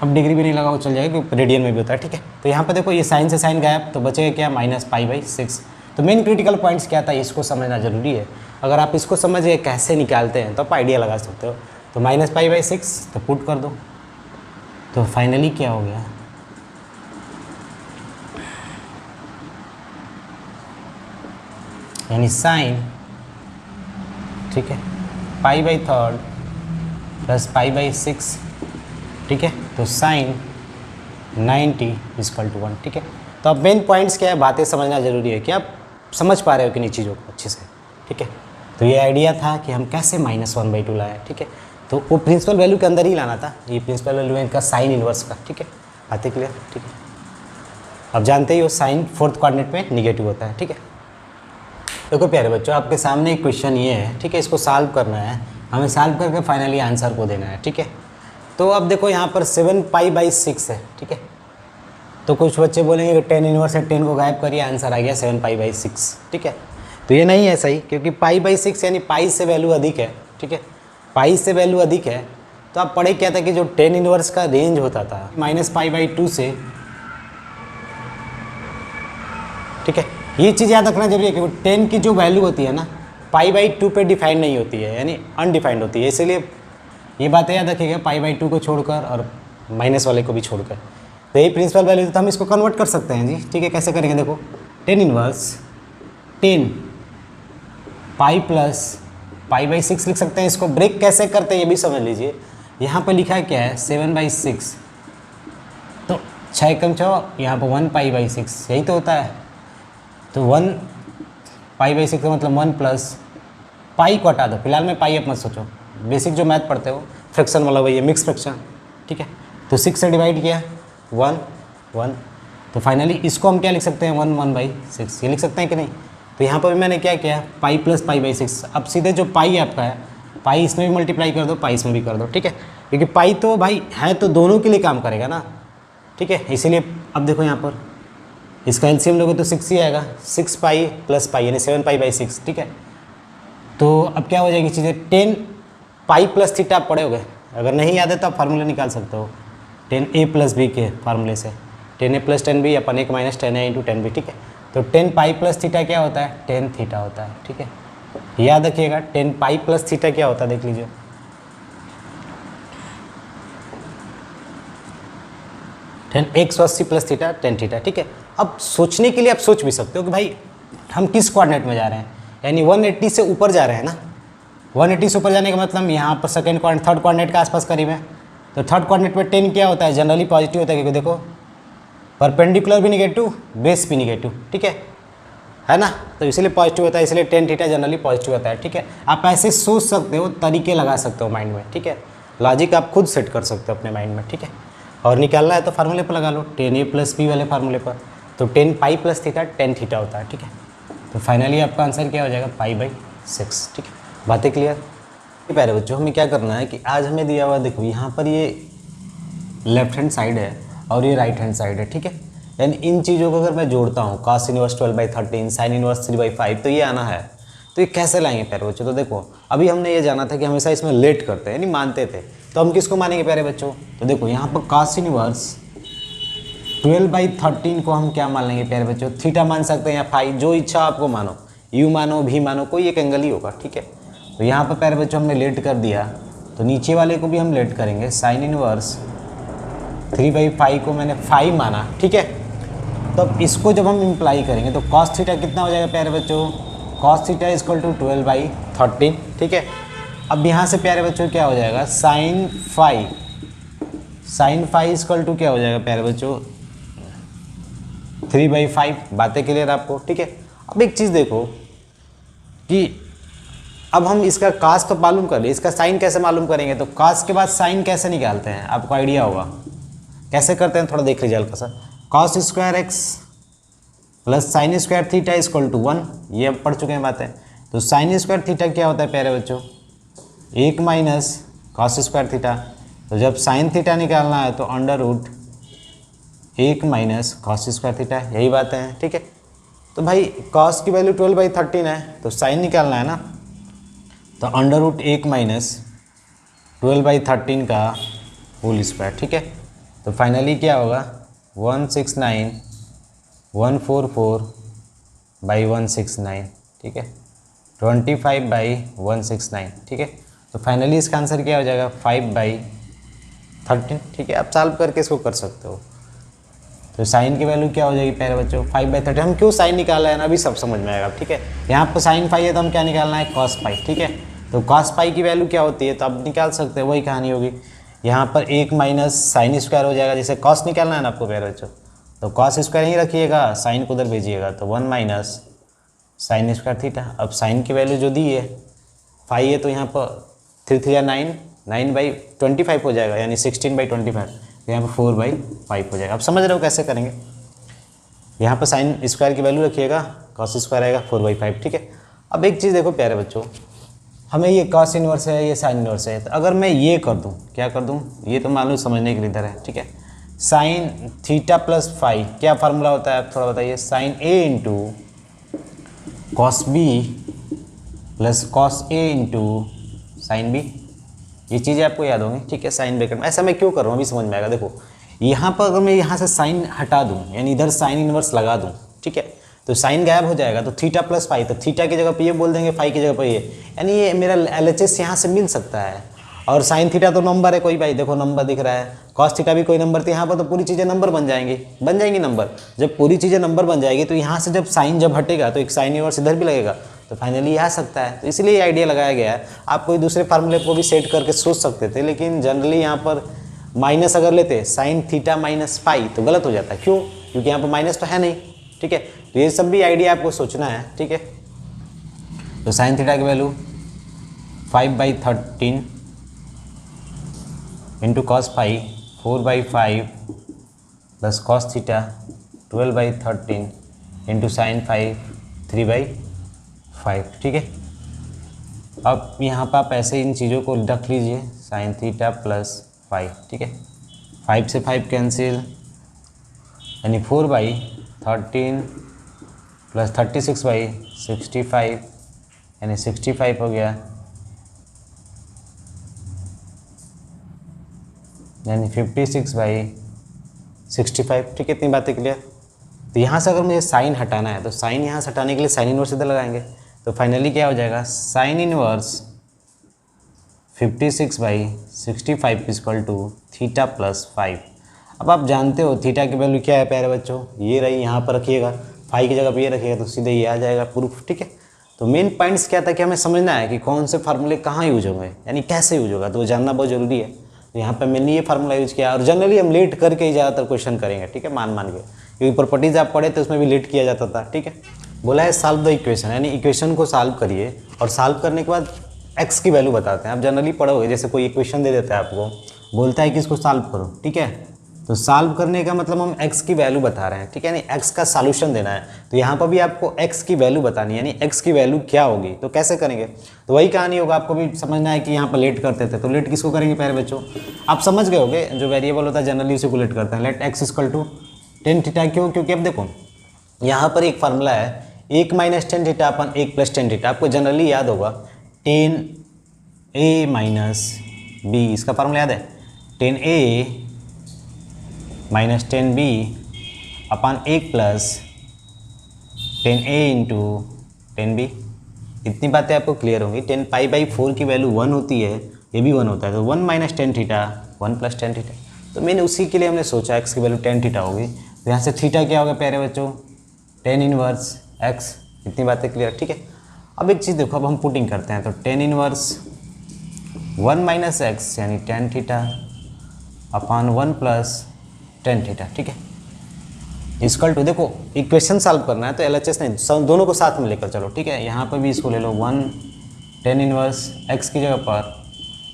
Speaker 1: अब डिग्री भी नहीं लगाओ चल जाएगा, क्योंकि रेडियन में भी होता है, ठीक है। तो यहाँ पर देखो ये साइन से साइन गायब, तो बचेगा क्या, -π/6। तो मेन क्रिटिकल पॉइंट्स क्या था, इसको समझना जरूरी है। अगर आप इसको समझ गए कैसे निकालते हैं तो आप आइडिया लगा सकते हो। तो -π/6 तो पुट कर दो, तो फाइनली क्या हो गया, यानी साइन, ठीक है, π/3 प्लस π/6, ठीक है, तो साइन 90 = 1, ठीक है। तो अब मेन पॉइंट्स क्या है, बातें समझना जरूरी है कि आप समझ पा रहे हो कि नहीं चीज़ों को अच्छे से, ठीक है। तो ये आइडिया था कि हम कैसे -1/2 लाए, ठीक है। तो वो प्रिंसिपल वैल्यू के अंदर ही लाना था, ये प्रिंसिपल वैल्यू है इनका साइन इनवर्स का, ठीक है, बातें क्लियर, ठीक है। अब जानते ही हो साइन फोर्थ कोऑर्डिनेट में निगेटिव होता है, ठीक है। देखो प्यारे बच्चों, आपके सामने एक क्वेश्चन ये है, ठीक है, इसको सॉल्व करना है। हमें सॉल्व करके फाइनली आंसर को देना है, ठीक है। तो अब देखो यहाँ पर 7π/6 है, ठीक है। तो कुछ बच्चे बोलेंगे कि 10 इनवर्स है, 10 को गायब करिए, आंसर आ गया 7π/6, ठीक है। तो ये नहीं है सही, क्योंकि π/6 यानी पाई से वैल्यू अधिक है, ठीक है। पाई से वैल्यू अधिक है, तो आप पढ़े क्या था कि जो 10 इनवर्स का रेंज होता था -π/2 से, ठीक है। ये चीज़ याद रखना जरूरी है कि 10 की जो वैल्यू होती है ना, π/2 पे डिफाइंड नहीं होती है, यानी अनडिफाइंड होती है। इसलिए ये बातें याद रखिएगा, π/2 को छोड़कर और माइनस वाले को भी छोड़कर। तो यही प्रिंसिपल वैल्यू, तो हम इसको कन्वर्ट कर सकते हैं जी, ठीक है। कैसे करेंगे, देखो 10 इनवर्स 10 पाई प्लस π/6 लिख सकते हैं। इसको ब्रेक कैसे करते हैं ये भी समझ लीजिए। यहाँ पर लिखा है क्या है 7/6, तो 6 कम 6, यहाँ पर 1π/6, यही तो होता है। तो 1π/6 का मतलब 1 प्लस पाई को हटा दो, फिलहाल में पाई आप मत सोचो, बेसिक जो मैथ पढ़ते हो फ्रैक्शन वाला वही है, मिक्स फ्रैक्शन, ठीक है। तो 6 से डिवाइड किया 1 1, तो फाइनली इसको हम क्या लिख सकते हैं 1/6, ये लिख सकते हैं कि नहीं। तो यहाँ पर भी मैंने क्या किया पाई प्लस π/6। अब सीधे जो पाई आपका है, पाई इसमें भी मल्टीप्लाई कर दो, पाई इसमें भी कर दो, ठीक है। क्योंकि पाई तो भाई है तो दोनों के लिए काम करेगा ना, ठीक है। इसीलिए अब देखो यहाँ पर इसका एलसीएम लोगे तो 6 ही आएगा, 6π प्लस पाई यानी 7π/6, ठीक है। तो अब क्या हो जाएगी चीज़ें, 10π प्लस थीटा आप पढ़े होगे, अगर नहीं याद है तो आप फार्मूला निकाल सकते हो 10a प्लस b के फार्मूले से, 10a प्लस 10b अपन 1 माइनस 10a इंटू 10b, ठीक है। तो 10π प्लस थीटा क्या होता है 10 थीटा होता है, ठीक है। याद रखिएगा 10π प्लस थीटा क्या होता है, देख लीजिए 10x80 प्लस थीटा 10 थीटा, ठीक है। अब सोचने के लिए आप सोच भी सकते हो कि भाई हम किस कोऑर्डिनेट में जा रहे हैं, यानी 180 से ऊपर जा रहे हैं ना। 180 से ऊपर जाने का मतलब यहाँ पर सेकंड कोऑर्डिनेट, थर्ड कोऑर्डिनेट के आसपास करीब है। तो थर्ड कोऑर्डिनेट पर 10 क्या होता है, जनरली पॉजिटिव होता है, क्योंकि देखो परपेंडिकुलर भी निगेटिव, बेस भी निगेटिव, ठीक है ना। तो इसलिए पॉजिटिव होता है, इसलिए 10 थीटा जनरली पॉजिटिव होता है, ठीक है। आप ऐसे सोच सकते हो, तरीके लगा सकते हो माइंड में, ठीक है। लॉजिक आप खुद सेट कर सकते हो अपने माइंड में, ठीक है। और निकालना है तो फार्मूले पर लगा लो, 10a प्लस b वाले फार्मूले पर। तो 10π प्लस थीटा 10 थीटा होता है, ठीक है। तो फाइनली आपका आंसर क्या हो जाएगा π/6, ठीक है। बातें क्लियर। प्यारे बच्चों, हमें क्या करना है कि आज हमें दिया हुआ, देखो यहाँ पर ये लेफ्ट हैंड साइड है और ये राइट हैंड साइड है, ठीक है। यानी इन चीज़ों को अगर मैं जोड़ता हूँ, cos इनवर्स 12/13, sin इनवर्स 3/5, तो ये आना है। तो ये कैसे लाएंगे प्यारे बच्चों, तो देखो अभी हमने ये जाना था कि हमेशा इसमें लेट करते हैं, यानी मानते थे। तो हम किसको मानेंगे प्यारे बच्चों, तो देखो यहाँ पर cos इनवर्स 12/13 को हम क्या मान लेंगे प्यारे बच्चों, थीटा मान सकते हैं या फाई, जो इच्छा आपको मानो, यू मानो भी मानो, कोई एक एंगल ही होगा, ठीक है। तो यहाँ पर प्यारे बच्चों हमने लेट कर दिया, तो नीचे वाले को भी हम लेट करेंगे। sin इनवर्स 3/5 को मैंने 5 माना, ठीक है। तो अब इसको जब हम इम्प्लाई करेंगे तो cos थीटा कितना हो जाएगा प्यारे बच्चों, cos थीटा इक्वल टू 12/13, ठीक है। अब यहाँ से प्यारे बच्चों क्या हो जाएगा sin फाई इक्वल टू क्या हो जाएगा प्यारे बच्चों 3/5। बातें क्लियर आपको, ठीक है। अब एक चीज़ देखो कि अब हम इसका cos तो मालूम कर लिए, इसका sin कैसे मालूम करेंगे, तो cos के बाद sin कैसे निकालते हैं, आपको आइडिया होगा कैसे करते हैं, थोड़ा देख लीजिए हल्का सा। cos square x plus sine square theta equal to 1, ये अब पढ़ चुके हैं बातें। तो साइन स्क्वायर थीटा क्या होता है प्यारे बच्चों, 1 माइनस cos स्क्वायर थीटा। तो जब साइन थीटा निकालना है तो under root 1 minus cos square theta, यही बातें हैं, ठीक है। तो भाई cos की वैल्यू 12/13 है, तो साइन निकालना है ना, तो अंडर रूट 1 माइनस 12/13 का होल स्क्वायर, ठीक है। तो फाइनली क्या होगा 169,144/169, ठीक है, 25/169, ठीक है। तो फाइनली इसका आंसर क्या हो जाएगा 5/13, ठीक है। आप सॉल्व करके इसको कर सकते हो। तो साइन की वैल्यू क्या हो जाएगी प्यारे बच्चों 5/13। हम क्यों साइन निकाला है ना, अभी सब समझ में आएगा, ठीक है। यहाँ पर साइन फाई है तो हम क्या निकालना है cos पाई, ठीक है। तो cos पाई की वैल्यू क्या होती है, तो आप निकाल सकते हैं, वही कहानी होगी। यहाँ पर 1 माइनस साइन स्क्वायर हो जाएगा, जैसे cos निकालना है ना आपको प्यारे बच्चों, तो cos स्क्वायर ही रखिएगा, साइन को उधर भेजिएगा, तो 1 माइनस साइन स्क्वायर थीटा। अब साइन की वैल्यू जो दी है फाई है, तो यहाँ पर 3 3 9, 9/25 हो जाएगा, यानी 16/25, यहाँ पर 4/5 हो जाएगा। अब समझ रहे हो कैसे करेंगे। यहाँ पर साइन स्क्वायर की वैल्यू रखिएगा, cos स्क्वायर आएगा 4/5, ठीक है। अब एक चीज़ देखो प्यारे बच्चों, हमें ये कॉस इन्वर्स है, ये साइन इन्वर्स है। तो अगर मैं ये कर दूं, क्या कर दूं, ये तो मान लो समझने के लिए इधर है, ठीक है। साइन थीटा प्लस फाई क्या फार्मूला होता है, आप थोड़ा बताइए। Sine A into cos B plus cos A into sine B, ये चीज़ें आपको याद होंगी, ठीक है। साइन ब्रैकेट में ऐसा मैं क्यों कर रहा हूँ अभी समझ में आएगा। देखो यहाँ पर अगर मैं यहाँ से साइन हटा दूँ, यानी इधर साइन इन्वर्स लगा दूँ, ठीक है, तो साइन गायब हो जाएगा, तो थीटा प्लस फाई, तो थीटा की जगह पे ये बोल देंगे, फाई की जगह पे ये, यानी ये मेरा LHS यहाँ से मिल सकता है। और साइन थीटा तो नंबर है कोई, भाई देखो नंबर दिख रहा है, कॉस थीटा भी कोई नंबर थी, यहाँ पर तो पूरी चीज़ें नंबर बन जाएंगी नंबर। जब पूरी चीज़ें नंबर बन जाएगी तो यहाँ से जब साइन जब हटेगा तो एक साइन इन्वर्स इधर भी लगेगा, तो फाइनली ये आ सकता है। तो इसलिए ये आइडिया लगाया गया है। आप कोई दूसरे फार्मूले को भी सेट करके सोच सकते थे, लेकिन जनरली यहाँ पर माइनस अगर लेते साइन थीटा माइनस फाई तो गलत हो जाता है। क्यों? क्योंकि यहाँ पर माइनस तो है नहीं, ठीक है। तो ये सब भी आइडिया आपको सोचना है, ठीक है। तो साइन थीटा की value 5/13 into cos phi 4/5 plus cos theta 12/13 into sine phi 3/5, ठीक है। अब यहाँ पर आप ऐसे इन चीज़ों को रख लीजिए, साइन थीटा प्लस फाई, ठीक है। 5 से 5 कैंसिल, यानी 4/13 प्लस 36/65, यानी 65 हो गया, यानी 56/65, ठीक है। इतनी बातें क्लियर। तो यहाँ से अगर मुझे साइन हटाना है तो साइन यहाँ से हटाने के लिए साइन इन्वर्स इधर लगाएंगे, तो फाइनली क्या हो जाएगा, sine inverse 56/65 equal to theta plus 5। अब आप जानते हो थीटा की वैल्यू क्या है प्यारे बच्चों, ये रही, यहाँ पर रखिएगा, फाई की जगह पे ये रखिएगा तो सीधे ये आ जाएगा प्रूफ, ठीक है। तो मेन पॉइंट्स क्या था कि हमें समझना है कि कौन से फार्मूले कहाँ यूज होंगे, यानी कैसे यूज होगा, तो वो जानना बहुत जरूरी है। तो यहाँ पर मैंने ये फार्मूला यूज किया, और जनरली हम लेट करके ही ज़्यादातर क्वेश्चन करेंगे, ठीक है, मान के, क्योंकि प्रॉपर्टीज आप पढ़े तो उसमें भी लेट किया जाता था, ठीक है। बोला है सॉल्व द इक्वेशन, यानी इक्वेशन को सॉल्व करिए, और सॉल्व करने के बाद एक्स की वैल्यू बताते हैं। आप जनरली पढ़ोगे, जैसे कोई इक्वेशन दे देता है आपको, बोलता है कि इसको सॉल्व करो, ठीक है, तो सॉल्व करने का मतलब हम एक्स की वैल्यू बता रहे हैं, ठीक है, यानी एक्स का सॉल्यूशन देना है। तो यहाँ पर भी आपको एक्स की वैल्यू बतानी है, यानी एक्स की वैल्यू क्या होगी, तो कैसे करेंगे, तो वही कहानी होगा। आपको भी समझना है कि यहाँ पर लेट करते थे, तो लेट किसको करेंगे प्यारे बच्चों, आप समझ गए होगे, जो वेरिएबल होता है जनरली उसी को लेट करते हैं। Let x equal to tan theta, क्यों, क्योंकि अब देखो यहाँ पर एक फार्मूला है 1 - 10 थीटा अपन 1 + 10 थीटा, आपको जनरली याद होगा 10a - b, इसका फार्मूला याद है, 10a - 10b अपन 1 + 10a इंटू 10b। इतनी बातें आपको क्लियर होंगी। 10π/4 की वैल्यू 1 होती है, ये भी 1 होता है, तो 1 - 10 थीटा 1 + 10 थीटा, तो मैंने उसी के लिए हमने सोचा एक्स की वैल्यू 10 थीटा होगी। तो यहाँ से थीटा क्या होगा प्यारे बच्चों, 10 इनवर्स एक्स। इतनी बातें क्लियर, ठीक है। अब एक चीज़ देखो, अब हम पुटिंग करते हैं, तो 10 इनवर्स 1 - x यानी 10 थीटा अपन 1 + 10 थीटा, ठीक है, इक्वल टू, देखो इक्वेशन सॉल्व करना है तो LHS नहीं, दोनों को साथ में लेकर चलो, ठीक है। यहाँ पर भी इसको ले लो 1 10 इनवर्स x की जगह पर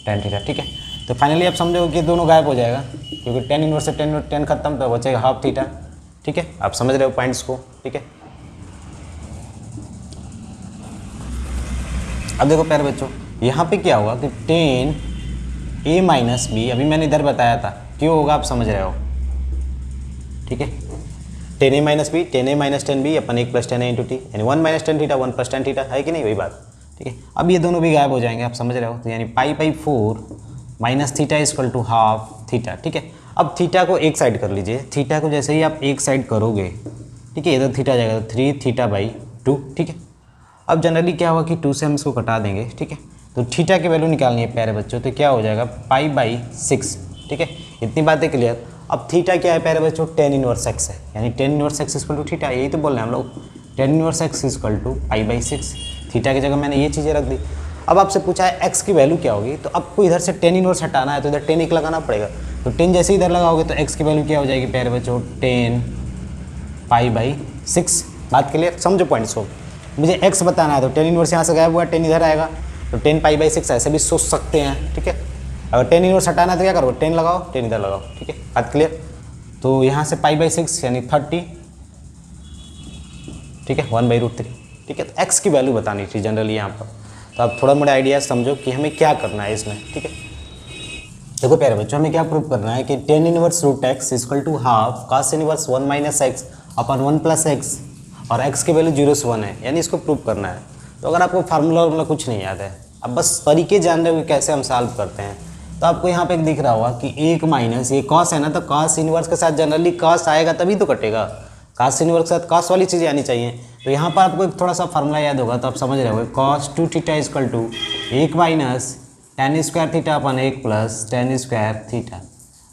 Speaker 1: 10 थीटा, ठीक है। तो फाइनली आप समझोगे कि दोनों गायब हो जाएगा, क्योंकि 10 इनवर्स से 10 खत्म, तो बचेगा हाफ थीटा, ठीक है। आप समझ रहे हो पॉइंट्स को, ठीक है। अब देखो प्यारे बच्चों, यहाँ पे क्या होगा कि 10a - b, अभी मैंने इधर बताया था, क्यों होगा आप समझ रहे हो, ठीक है। 10a - b 10a - 10b अपन 1 + 10a × t, यानी 1 - 10 थीटा 1 + 10 थीटा, है कि नहीं, वही बात, ठीक है। अब ये दोनों भी गायब हो जाएंगे, आप समझ रहे हो, तो यानी π/4 - theta equal to half theta, ठीक है। अब थीटा को एक साइड कर लीजिए, थीटा को जैसे ही आप एक साइड करोगे, ठीक है, इधर थीटा जाएगा 3 θ/2, ठीक है। अब जनरली क्या होगा कि 2 से हम इसको कटा देंगे, ठीक है। तो थीटा की वैल्यू निकालनी है प्यारे बच्चों, तो क्या हो जाएगा π/6, ठीक है। इतनी बातें क्लियर। अब थीटा क्या है प्यारे बच्चों, 10 इनवर्स x है, यानी 10 inverse x equal to theta, यही तो बोल रहे हैं हम लोग, 10 inverse x equal to π/6। Theta की जगह मैंने ये चीज़ें रख दी। अब आपसे पूछा है x की वैल्यू क्या होगी, तो आपको इधर से 10 इनवर्स हटाना है, तो इधर 10 एक लगाना पड़ेगा, तो 10 जैसे इधर लगाओगे तो x की वैल्यू क्या हो जाएगी प्यारे बच्चों, 10 π/6। बात क्लियर, समझो पॉइंट्स को। मुझे x बताना है, तो 10 इनवर्स यहाँ से गायब हुआ, 10 इधर आएगा, तो 10 π/6 ऐसे भी सोच सकते हैं, ठीक है। अगर 10 इनवर्स हटाना है तो क्या करो, 10 लगाओ, 10 इधर लगाओ, ठीक है, बात क्लियर। तो यहाँ से π/6 यानी 30, ठीक है, 1/√3, ठीक है। तो x की वैल्यू बतानी थी जनरली यहाँ पर, तो आप थोड़ा मोड़ा आइडिया समझो कि हमें क्या करना है इसमें, ठीक है। देखो प्यारे बच्चों, हमें क्या प्रूव करना है कि tan inverse root x equal to half cos inverse 1 minus x upon 1 plus x और x की वैल्यू 0 से 1 है, यानी इसको प्रूव करना है। तो अगर आपको फार्मूला वार्मूला कुछ नहीं याद है, अब बस तरीके जान रहे हो कैसे हम सॉल्व करते हैं, तो आपको यहाँ पे एक दिख रहा होगा कि एक माइनस ये कॉस है ना, तो कॉस इनवर्स के साथ जनरली कॉस आएगा तभी तो कटेगा, कॉस इनवर्स के साथ कॉस वाली चीज़ें आनी चाहिए। तो यहाँ पर आपको एक थोड़ा सा फार्मूला याद होगा, तो आप समझ रहे होगे cos 2 theta equal to 1 minus tan square theta upon 1 plus tan square theta.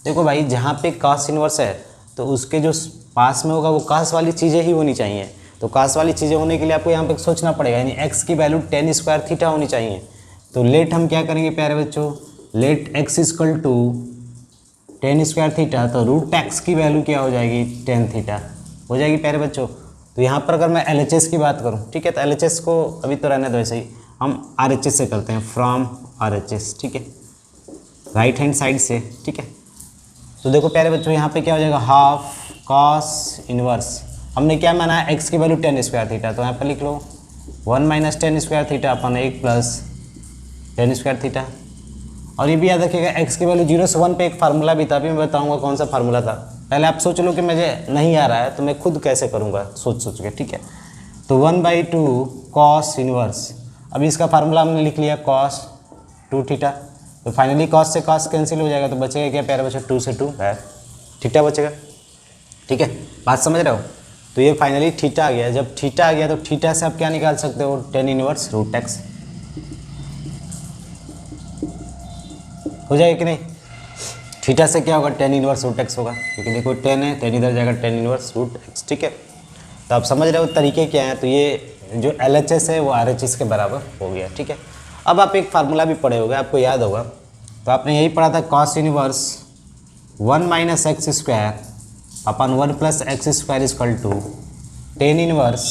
Speaker 1: देखो भाई, जहाँ पे कॉस इनवर्स है तो उसके जो पास में होगा वो कॉस वाली चीज़ें ही होनी चाहिए। तो कॉस वाली चीज़ें होने के लिए आपको यहाँ पे सोचना पड़ेगा, यानी x की वैल्यू tan स्क्वायर थीटा होनी चाहिए। तो लेट हम क्या करेंगे प्यारे बच्चों, let x equal to tan square theta, तो रूट एक्स की वैल्यू क्या हो जाएगी, tan थीटा हो जाएगी प्यारे बच्चों। तो यहाँ पर अगर मैं LHS की बात करूँ, ठीक है, तो LHS को अभी तो रहने दो, ऐसे ही हम RHS से करते हैं, फ्रॉम RHS, ठीक है, राइट हैंड साइड से, ठीक है। तो देखो प्यारे बच्चों, यहाँ पे क्या हो जाएगा, हाफ कॉस इनवर्स, हमने क्या माना है, x की वैल्यू tan स्क्वायर थीटा, तो यहाँ पर लिख लो 1 minus tan square theta upon 1 plus tan square theta. और ये भी याद रखिएगा x की वैल्यू 0 से 1 पे एक फार्मूला भी था, अभी मैं बताऊंगा कौन सा फार्मूला था। पहले आप सोच लो कि मुझे नहीं आ रहा है तो मैं खुद कैसे करूँगा, सोच के, ठीक है। तो 1/2 कॉस इनवर्स, अभी इसका फार्मूला हमने लिख लिया कॉस 2 थीटा, तो फाइनली कॉस से कॉस कैंसिल हो जाएगा, तो बचेगा क्या प्यारे बच्चों, 2 से 2 है थीटा बचेगा, ठीक है, बात समझ रहे हो। तो ये फाइनली थीटा आ गया। जब थीटा आ गया तो थीटा से आप क्या निकाल सकते हो, tan इनवर्स रूट एक्स हो जाएगा कि नहीं। थीटा से क्या होगा, tan इनवर्स रूट एक्स होगा, क्योंकि देखो tan है, tan इधर जाएगा tan इनवर्स रूट एक्स, ठीक है। तो आप समझ रहे हो तरीके क्या हैं। तो ये जो LHS है वो RHS के बराबर हो गया, ठीक है। अब आप एक फार्मूला भी पढ़े होगे, आपको याद होगा, तो आपने यही पढ़ा था, cos inverse 1 minus x square upon 1 plus x square equal to tan inverse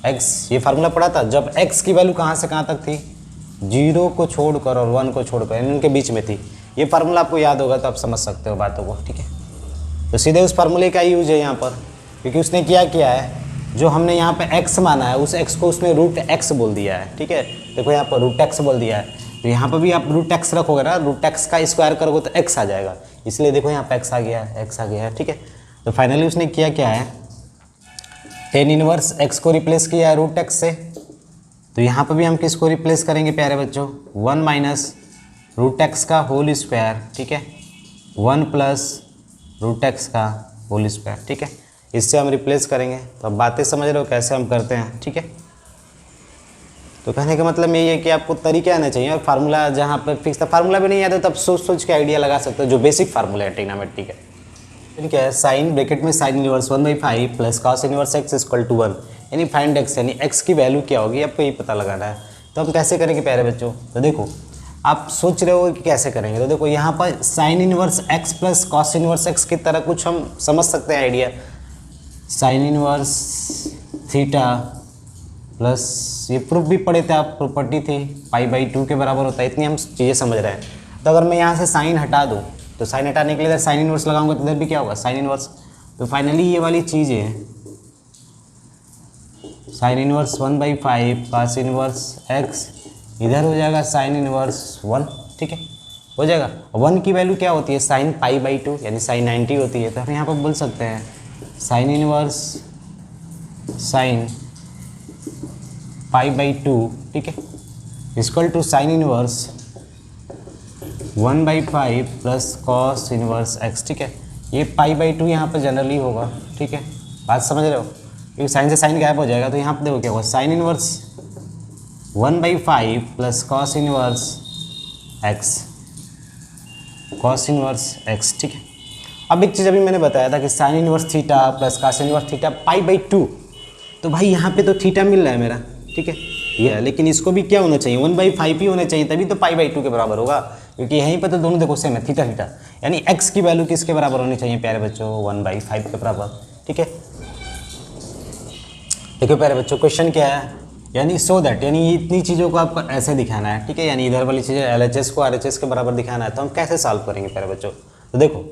Speaker 1: x. ये फार्मूला पढ़ा था जब x की वैल्यू कहाँ से कहाँ तक थी, 0 को छोड़कर और 1 को छोड़कर, इनके बीच में थी। ये फार्मूला आपको याद होगा तो आप समझ सकते हो बातों को, ठीक है। तो सीधे उस फार्मूले का यूज है यहाँ पर, क्योंकि उसने किया है, जो हमने यहाँ पे x माना है उस x को उसने रूट x बोल दिया है, ठीक है। देखो यहाँ पर रूट x बोल दिया है, तो यहाँ पर भी आप रूट x रखोगे ना, रूट x का स्क्वायर करोगे तो x आ जाएगा, इसलिए देखो यहाँ पे x आ गया है, ठीक है। तो फाइनली उसने क्या है, tan इनवर्स x को रिप्लेस किया है रूट x से। तो यहाँ पर भी हम किसको रिप्लेस करेंगे प्यारे बच्चों, 1 माइनस रूट एक्स का होल स्क्वायर, ठीक है, 1 प्लस रूट एक्स का होल स्क्वायर, ठीक है, इससे हम रिप्लेस करेंगे। तो अब बातें समझ रहे हो कैसे हम करते हैं, ठीक है। तो कहने का मतलब यही है कि आपको तरीके आने चाहिए, और फार्मूला जहाँ पर फिक्स था, फार्मूला भी नहीं आता तब सोच के आइडिया लगा सकते हो, जो बेसिक फार्मूला है ट्रिग्नोमेट्री का। क्या है, साइन ब्रैकेट में sine inverse 1/5 plus cos inverse x equal to 1, यानी फाइंड एक्स, यानी एक्स की वैल्यू क्या होगी आपको ये पता लगाना है। तो हम कैसे करेंगे प्यारे बच्चों, तो देखो आप सोच रहे हो कि कैसे करेंगे, तो देखो यहाँ पर sign inverse x plus cos inverse x की तरह कुछ हम समझ सकते हैं idea. Sign inverse theta plus, ये प्रूफ भी पढ़े थे आप, प्रॉपर्टी थी π/2 के बराबर होता है, इतनी हम चीज़ें समझ रहे हैं। तो अगर मैं यहाँ से साइन हटा दूँ, तो साइन हटाने के लिए इधर साइन इनवर्स लगाऊंगा तो इधर भी क्या होगा, साइन इनवर्स। तो फाइनली ये वाली चीज़ें sign inverse 1/5 cos inverse x, इधर हो जाएगा साइन इनवर्स 1, ठीक है, हो जाएगा। 1 की वैल्यू क्या होती है, साइन π/2 यानी साइन 90 होती है। तो हम यहाँ पर बोल सकते हैं साइन इनवर्स साइन π/2, ठीक है, equal to sine inverse 1/5 plus cos inverse x, ठीक है। ये π/2 यहाँ पर जनरली होगा, ठीक है, बात समझ रहे हो, क्योंकि साइन से साइन गायब हो जाएगा। तो यहाँ पर देखो क्या होगा, sign inverse 1/5 plus cos inverse x, cos inverse x, ठीक है। अब एक चीज़ अभी मैंने बताया था कि sine inverse theta plus cos inverse theta π/2, तो भाई यहाँ पे तो थीटा मिल रहा है मेरा, ठीक है, ये है, लेकिन इसको भी क्या होना चाहिए, 1/5 ही होना चाहिए, तभी तो π/2 के बराबर होगा, क्योंकि यहीं पर तो दोनों देखो सेम है, थीटा, यानी x की वैल्यू किसके बराबर होनी चाहिए प्यारे बच्चों, 1/5 के बराबर, ठीक है। देखो प्यारे बच्चों क्वेश्चन क्या है, यानी सो दैट, यानी इतनी चीज़ों को आपको ऐसे दिखाना है, ठीक है, यानी इधर वाली चीज़ें LHS को RHS के बराबर दिखाना है। तो हम कैसे सॉल्व करेंगे प्यारे बच्चों, तो देखो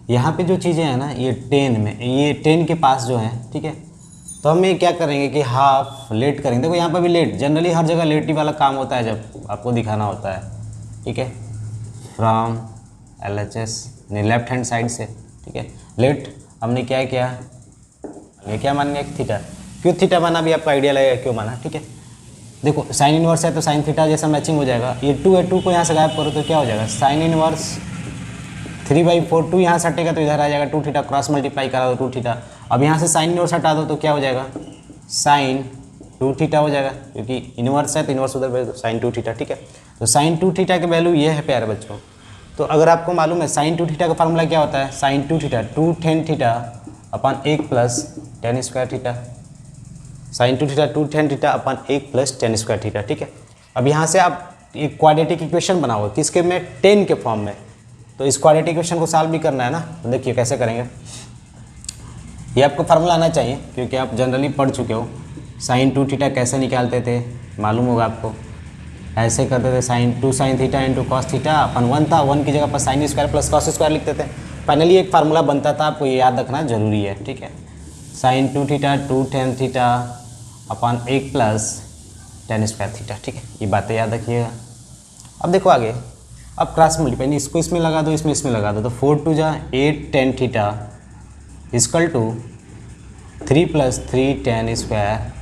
Speaker 1: यहाँ पे जो चीज़ें हैं ना, ये 10 में, ये 10 के पास जो है, ठीक है, तो हम ये क्या करेंगे कि हाफ लेट करेंगे। देखो यहाँ पर भी लेट, जनरली हर जगह लेट ही वाला काम होता है जब आपको दिखाना होता है, ठीक है, from LHS left hand side से, ठीक है। लेट हमने क्या किया, ये क्या मान लिया थीटा, क्यों थीटा माना भी आपको आइडिया लगेगा क्यों माना, ठीक है। देखो साइन इनवर्स है तो साइन थीटा जैसा मैचिंग हो जाएगा। ये 2 है, 2 को यहाँ से गायब करो तो क्या हो जाएगा, साइन इनवर्स 3/4, 2 यहाँ से हटेगा तो इधर आ जाएगा 2 थीटा, क्रॉस मल्टीप्लाई करा दो 2 थीटा। अब यहाँ से साइन इनवर्स हटा दो तो क्या हो जाएगा, साइन 2 थीटा हो जाएगा, क्योंकि इनवर्स है तो इनवर्स उधर भेज दो, साइन 2 थीटा, ठीक है। तो साइन 2 थीटा की वैल्यू ये है प्यारे बच्चों। तो अगर आपको मालूम है साइन 2 थीटा का फार्मूला क्या होता है, sine 2 theta 2 tan theta upon 1 plus tan square theta, sine 2 theta 2 tan theta upon 1 plus tan square theta, ठीक है। अब यहाँ से आप एक क्वाड्रेटिक इक्वेशन बनाओ किसके में, 10 के फॉर्म में। तो इस क्वाड्रेटिक इक्वेशन को सॉल्व भी करना है ना, तो देखिए कैसे करेंगे। ये आपको फार्मूला आना चाहिए क्योंकि आप जनरली पढ़ चुके हो। साइन 2 थीटा कैसे निकालते थे मालूम होगा आपको, ऐसे करते थे sine 2 sin theta into cos theta upon 1 था, 1 की जगह पर sine square plus cos square लिखते थे। फाइनली एक फार्मूला बनता था, आपको ये याद रखना जरूरी है, ठीक है। Sine 2 theta 2 tan theta upon 1 plus tan square theta, ठीक है, ये बातें याद रखिएगा। अब देखो आगे, अब क्रॉस मल्टीप्लाई, इसको इसमें लगा दो, इसमें लगा दो, तो 4 2 जा 8 tan theta equal to 3 + 3 tan square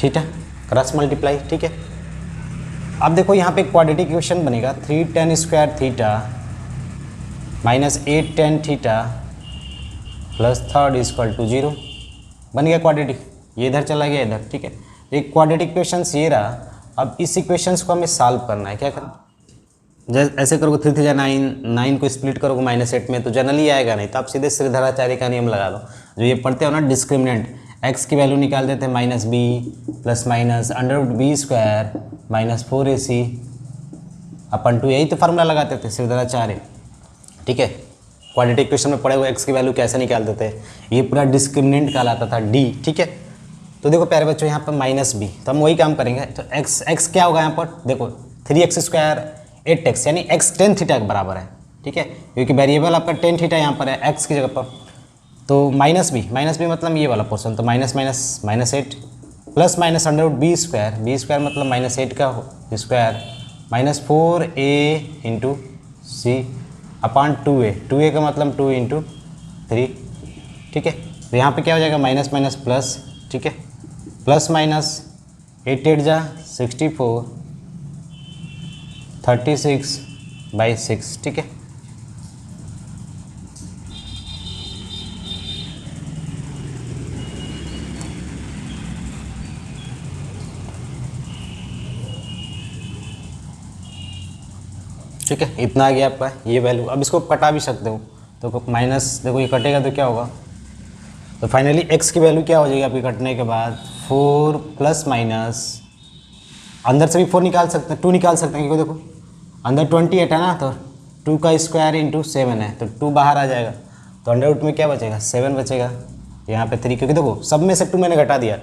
Speaker 1: theta, cross multiply, ठीक है। अब देखो यहाँ पे क्वाड्रेटिक इक्वेशन बनेगा 3 tan square theta minus 8 tan theta plus 3 = 0, बन गया क्वाड्रेटिक, ये इधर चला गया इधर, ठीक है। एक क्वाड्रेटिक इक्वेशन ये रहा। अब इस इक्वेशंस को हमें सॉल्व करना है, क्या करना, जैसे ऐसे करोगे 3 3 9, 9 को स्प्लिट करोगे -8 में तो जनरली आएगा नहीं, तो आप सीधे श्रीधराचार्य का नियम लगा दो, जो ये पढ़ते हो ना डिस्क्रिमिनेंट, x की वैल्यू निकाल देते हैं -b plus minus √b² -4ac अपन 2, यही तो फार्मूला लगाते थे श्रीधराचार्य, ठीक है। क्वाड्रेटिक इक्वेशन में पढ़े हुए x की वैल्यू कैसे निकालते थे, ये पूरा डिस्क्रिमिनेंट कहलाता था d, ठीक है। तो देखो प्यारे बच्चों यहाँ पर -b, तो हम वही काम करेंगे। तो x क्या होगा यहाँ पर, देखो 3x² 8x यानी x tan थीटा के बराबर है, ठीक है, क्योंकि वेरिएबल आपका tan थीटा यहाँ पर है x की जगह पर। तो -b मतलब ये वाला पोर्शन, तो -8 प्लस माइनस √b² मतलब -8 का स्क्वायर -4a इंटू c अपान 2a का मतलब 2 × 3, ठीक है। तो यहाँ पे क्या हो जाएगा माइनस माइनस प्लस, ठीक है, प्लस माइनस 8 8 जा 64 36/6, ठीक है। ठीक है, इतना आ गया आपका ये वैल्यू। अब इसको कटा भी सकते हो, तो माइनस देखो ये कटेगा तो क्या होगा, तो फाइनली x की वैल्यू क्या हो जाएगी आपकी कटने के बाद 4 प्लस माइनस, अंदर से भी 4 निकाल सकते हैं, 2 निकाल सकते हैं, क्योंकि देखो अंदर 28 है ना, तो 2 का स्क्वायर इंटू 7 है, तो 2 बाहर आ जाएगा, तो अंडर रूट में क्या बचेगा 7 बचेगा, यहाँ पे 3, क्योंकि देखो सब में से 2 मैंने घटा दिया,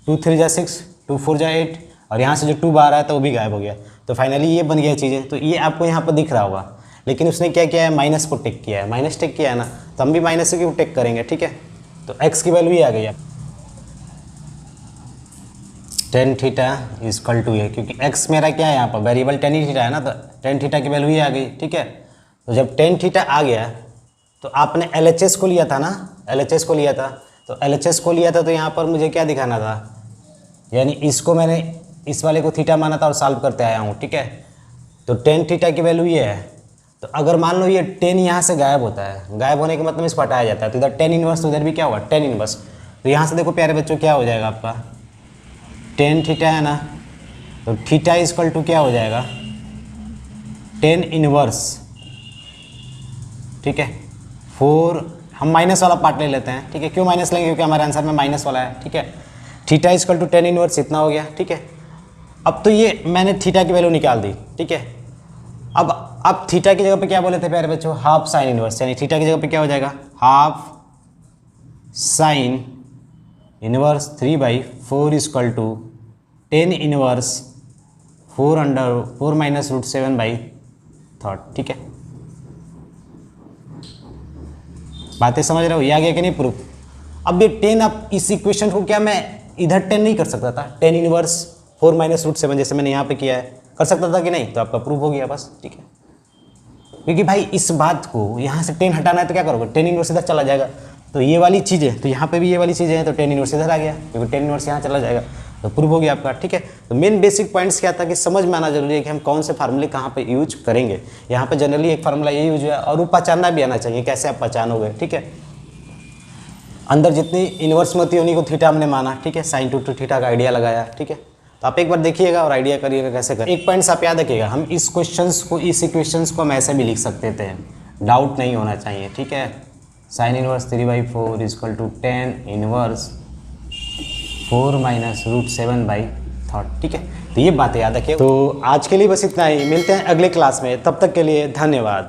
Speaker 1: 2 3 जा 6, 2 4 जा 8, और यहाँ से जो 2 बाहर आया तो वो भी गायब हो गया। तो फाइनली ये बन गया चीज़ें, तो ये आपको यहाँ पर दिख रहा होगा, लेकिन उसने क्या किया है माइनस को टेक किया है, माइनस टेक किया है ना, तो हम भी माइनस से क्यों टेक करेंगे, ठीक है। तो x की वैल्यू ही आ गई है tan थीटा इक्वल टू है, क्योंकि x मेरा क्या है यहाँ पर वेरिएबल tan ही थीटा है ना, तो tan थीटा की वैल्यू ही आ गई, ठीक है। तो जब tan थीटा आ गया तो आपने LHS को लिया था ना, LHS को लिया था, तो LHS को लिया था तो यहाँ पर मुझे क्या दिखाना था, यानी इसको मैंने इस वाले को थीटा माना था और सॉल्व करते आया हूँ, ठीक है। तो tan थीटा की वैल्यू ये है, तो अगर मान लो ये tan यहाँ से गायब होता है, गायब होने का मतलब इसको हटाया जाता है, तो इधर tan इनवर्स, तो इधर भी क्या होगा tan इनवर्स। तो यहाँ से देखो प्यारे बच्चों क्या हो जाएगा आपका tan थीटा है ना, तो थीटा इक्वल टू क्या हो जाएगा tan इनवर्स, ठीक है। 4 हम माइनस वाला पार्ट ले लेते हैं, ठीक है, क्यों माइनस लेंगे, क्योंकि हमारे आंसर में माइनस वाला है, ठीक है। Theta equal to tan inverse इतना हो गया, ठीक है। अब तो ये मैंने थीटा की वैल्यू निकाल दी, ठीक है। अब थीटा की जगह पे क्या बोले थे प्यारे बच्चों, हाफ साइन इनवर्स, यानी थीटा की जगह पे क्या हो जाएगा half sine inverse 3/4 equal to tan inverse 4 minus √7/3, ठीक है। बातें समझ रहे हो, ये आ गया कि नहीं प्रूफ। अब ये 10 अब इस इक्वेशन को क्या मैं इधर 10 नहीं कर सकता था, 10 इनवर्स 4 माइनस रूट 7 जैसे मैंने यहाँ पे किया है, कर सकता था कि नहीं? तो आपका प्रूफ हो गया बस, ठीक है। क्योंकि भाई इस बात को यहाँ से 10 हटाना है तो क्या करोगे, 10 इनवर्स इधर चला जाएगा, तो ये वाली चीज़ें, तो यहाँ पे भी ये वाली चीज़ें हैं, तो 10 इनवर्स इधर आ गया, क्योंकि 10 इनवर्स यहाँ चला जाएगा, तो प्रूफ हो गया आपका, ठीक है। तो मेन बेसिक पॉइंट्स क्या था कि समझ में आना जरूरी है कि हम कौन से फार्मूले कहाँ पे यूज करेंगे। यहाँ पे जनरली एक फार्मूला ये यूज हुआ और वो पहचानना भी आना चाहिए, कैसे आप पहचानोगे, ठीक है। अंदर जितनी इन्वर्स में होती है उन्हीं को थीटा हमने माना, ठीक है, साइन टू थीटा का आइडिया लगाया, ठीक है। तो आप एक बार देखिएगा और आइडिया करिएगा कैसे करें। एक पॉइंट्स आप याद रखिएगा, हम इस क्वेश्चंस को, इस इक्वेशंस को हम ऐसे भी लिख सकते थे, डाउट नहीं होना चाहिए, ठीक है। Sine inverse 3/4 equal to 10 inverse 4 minus root 7/3, ठीक है। तो ये बातें याद रखिए। तो आज के लिए बस इतना ही, मिलते हैं अगले क्लास में, तब तक के लिए धन्यवाद।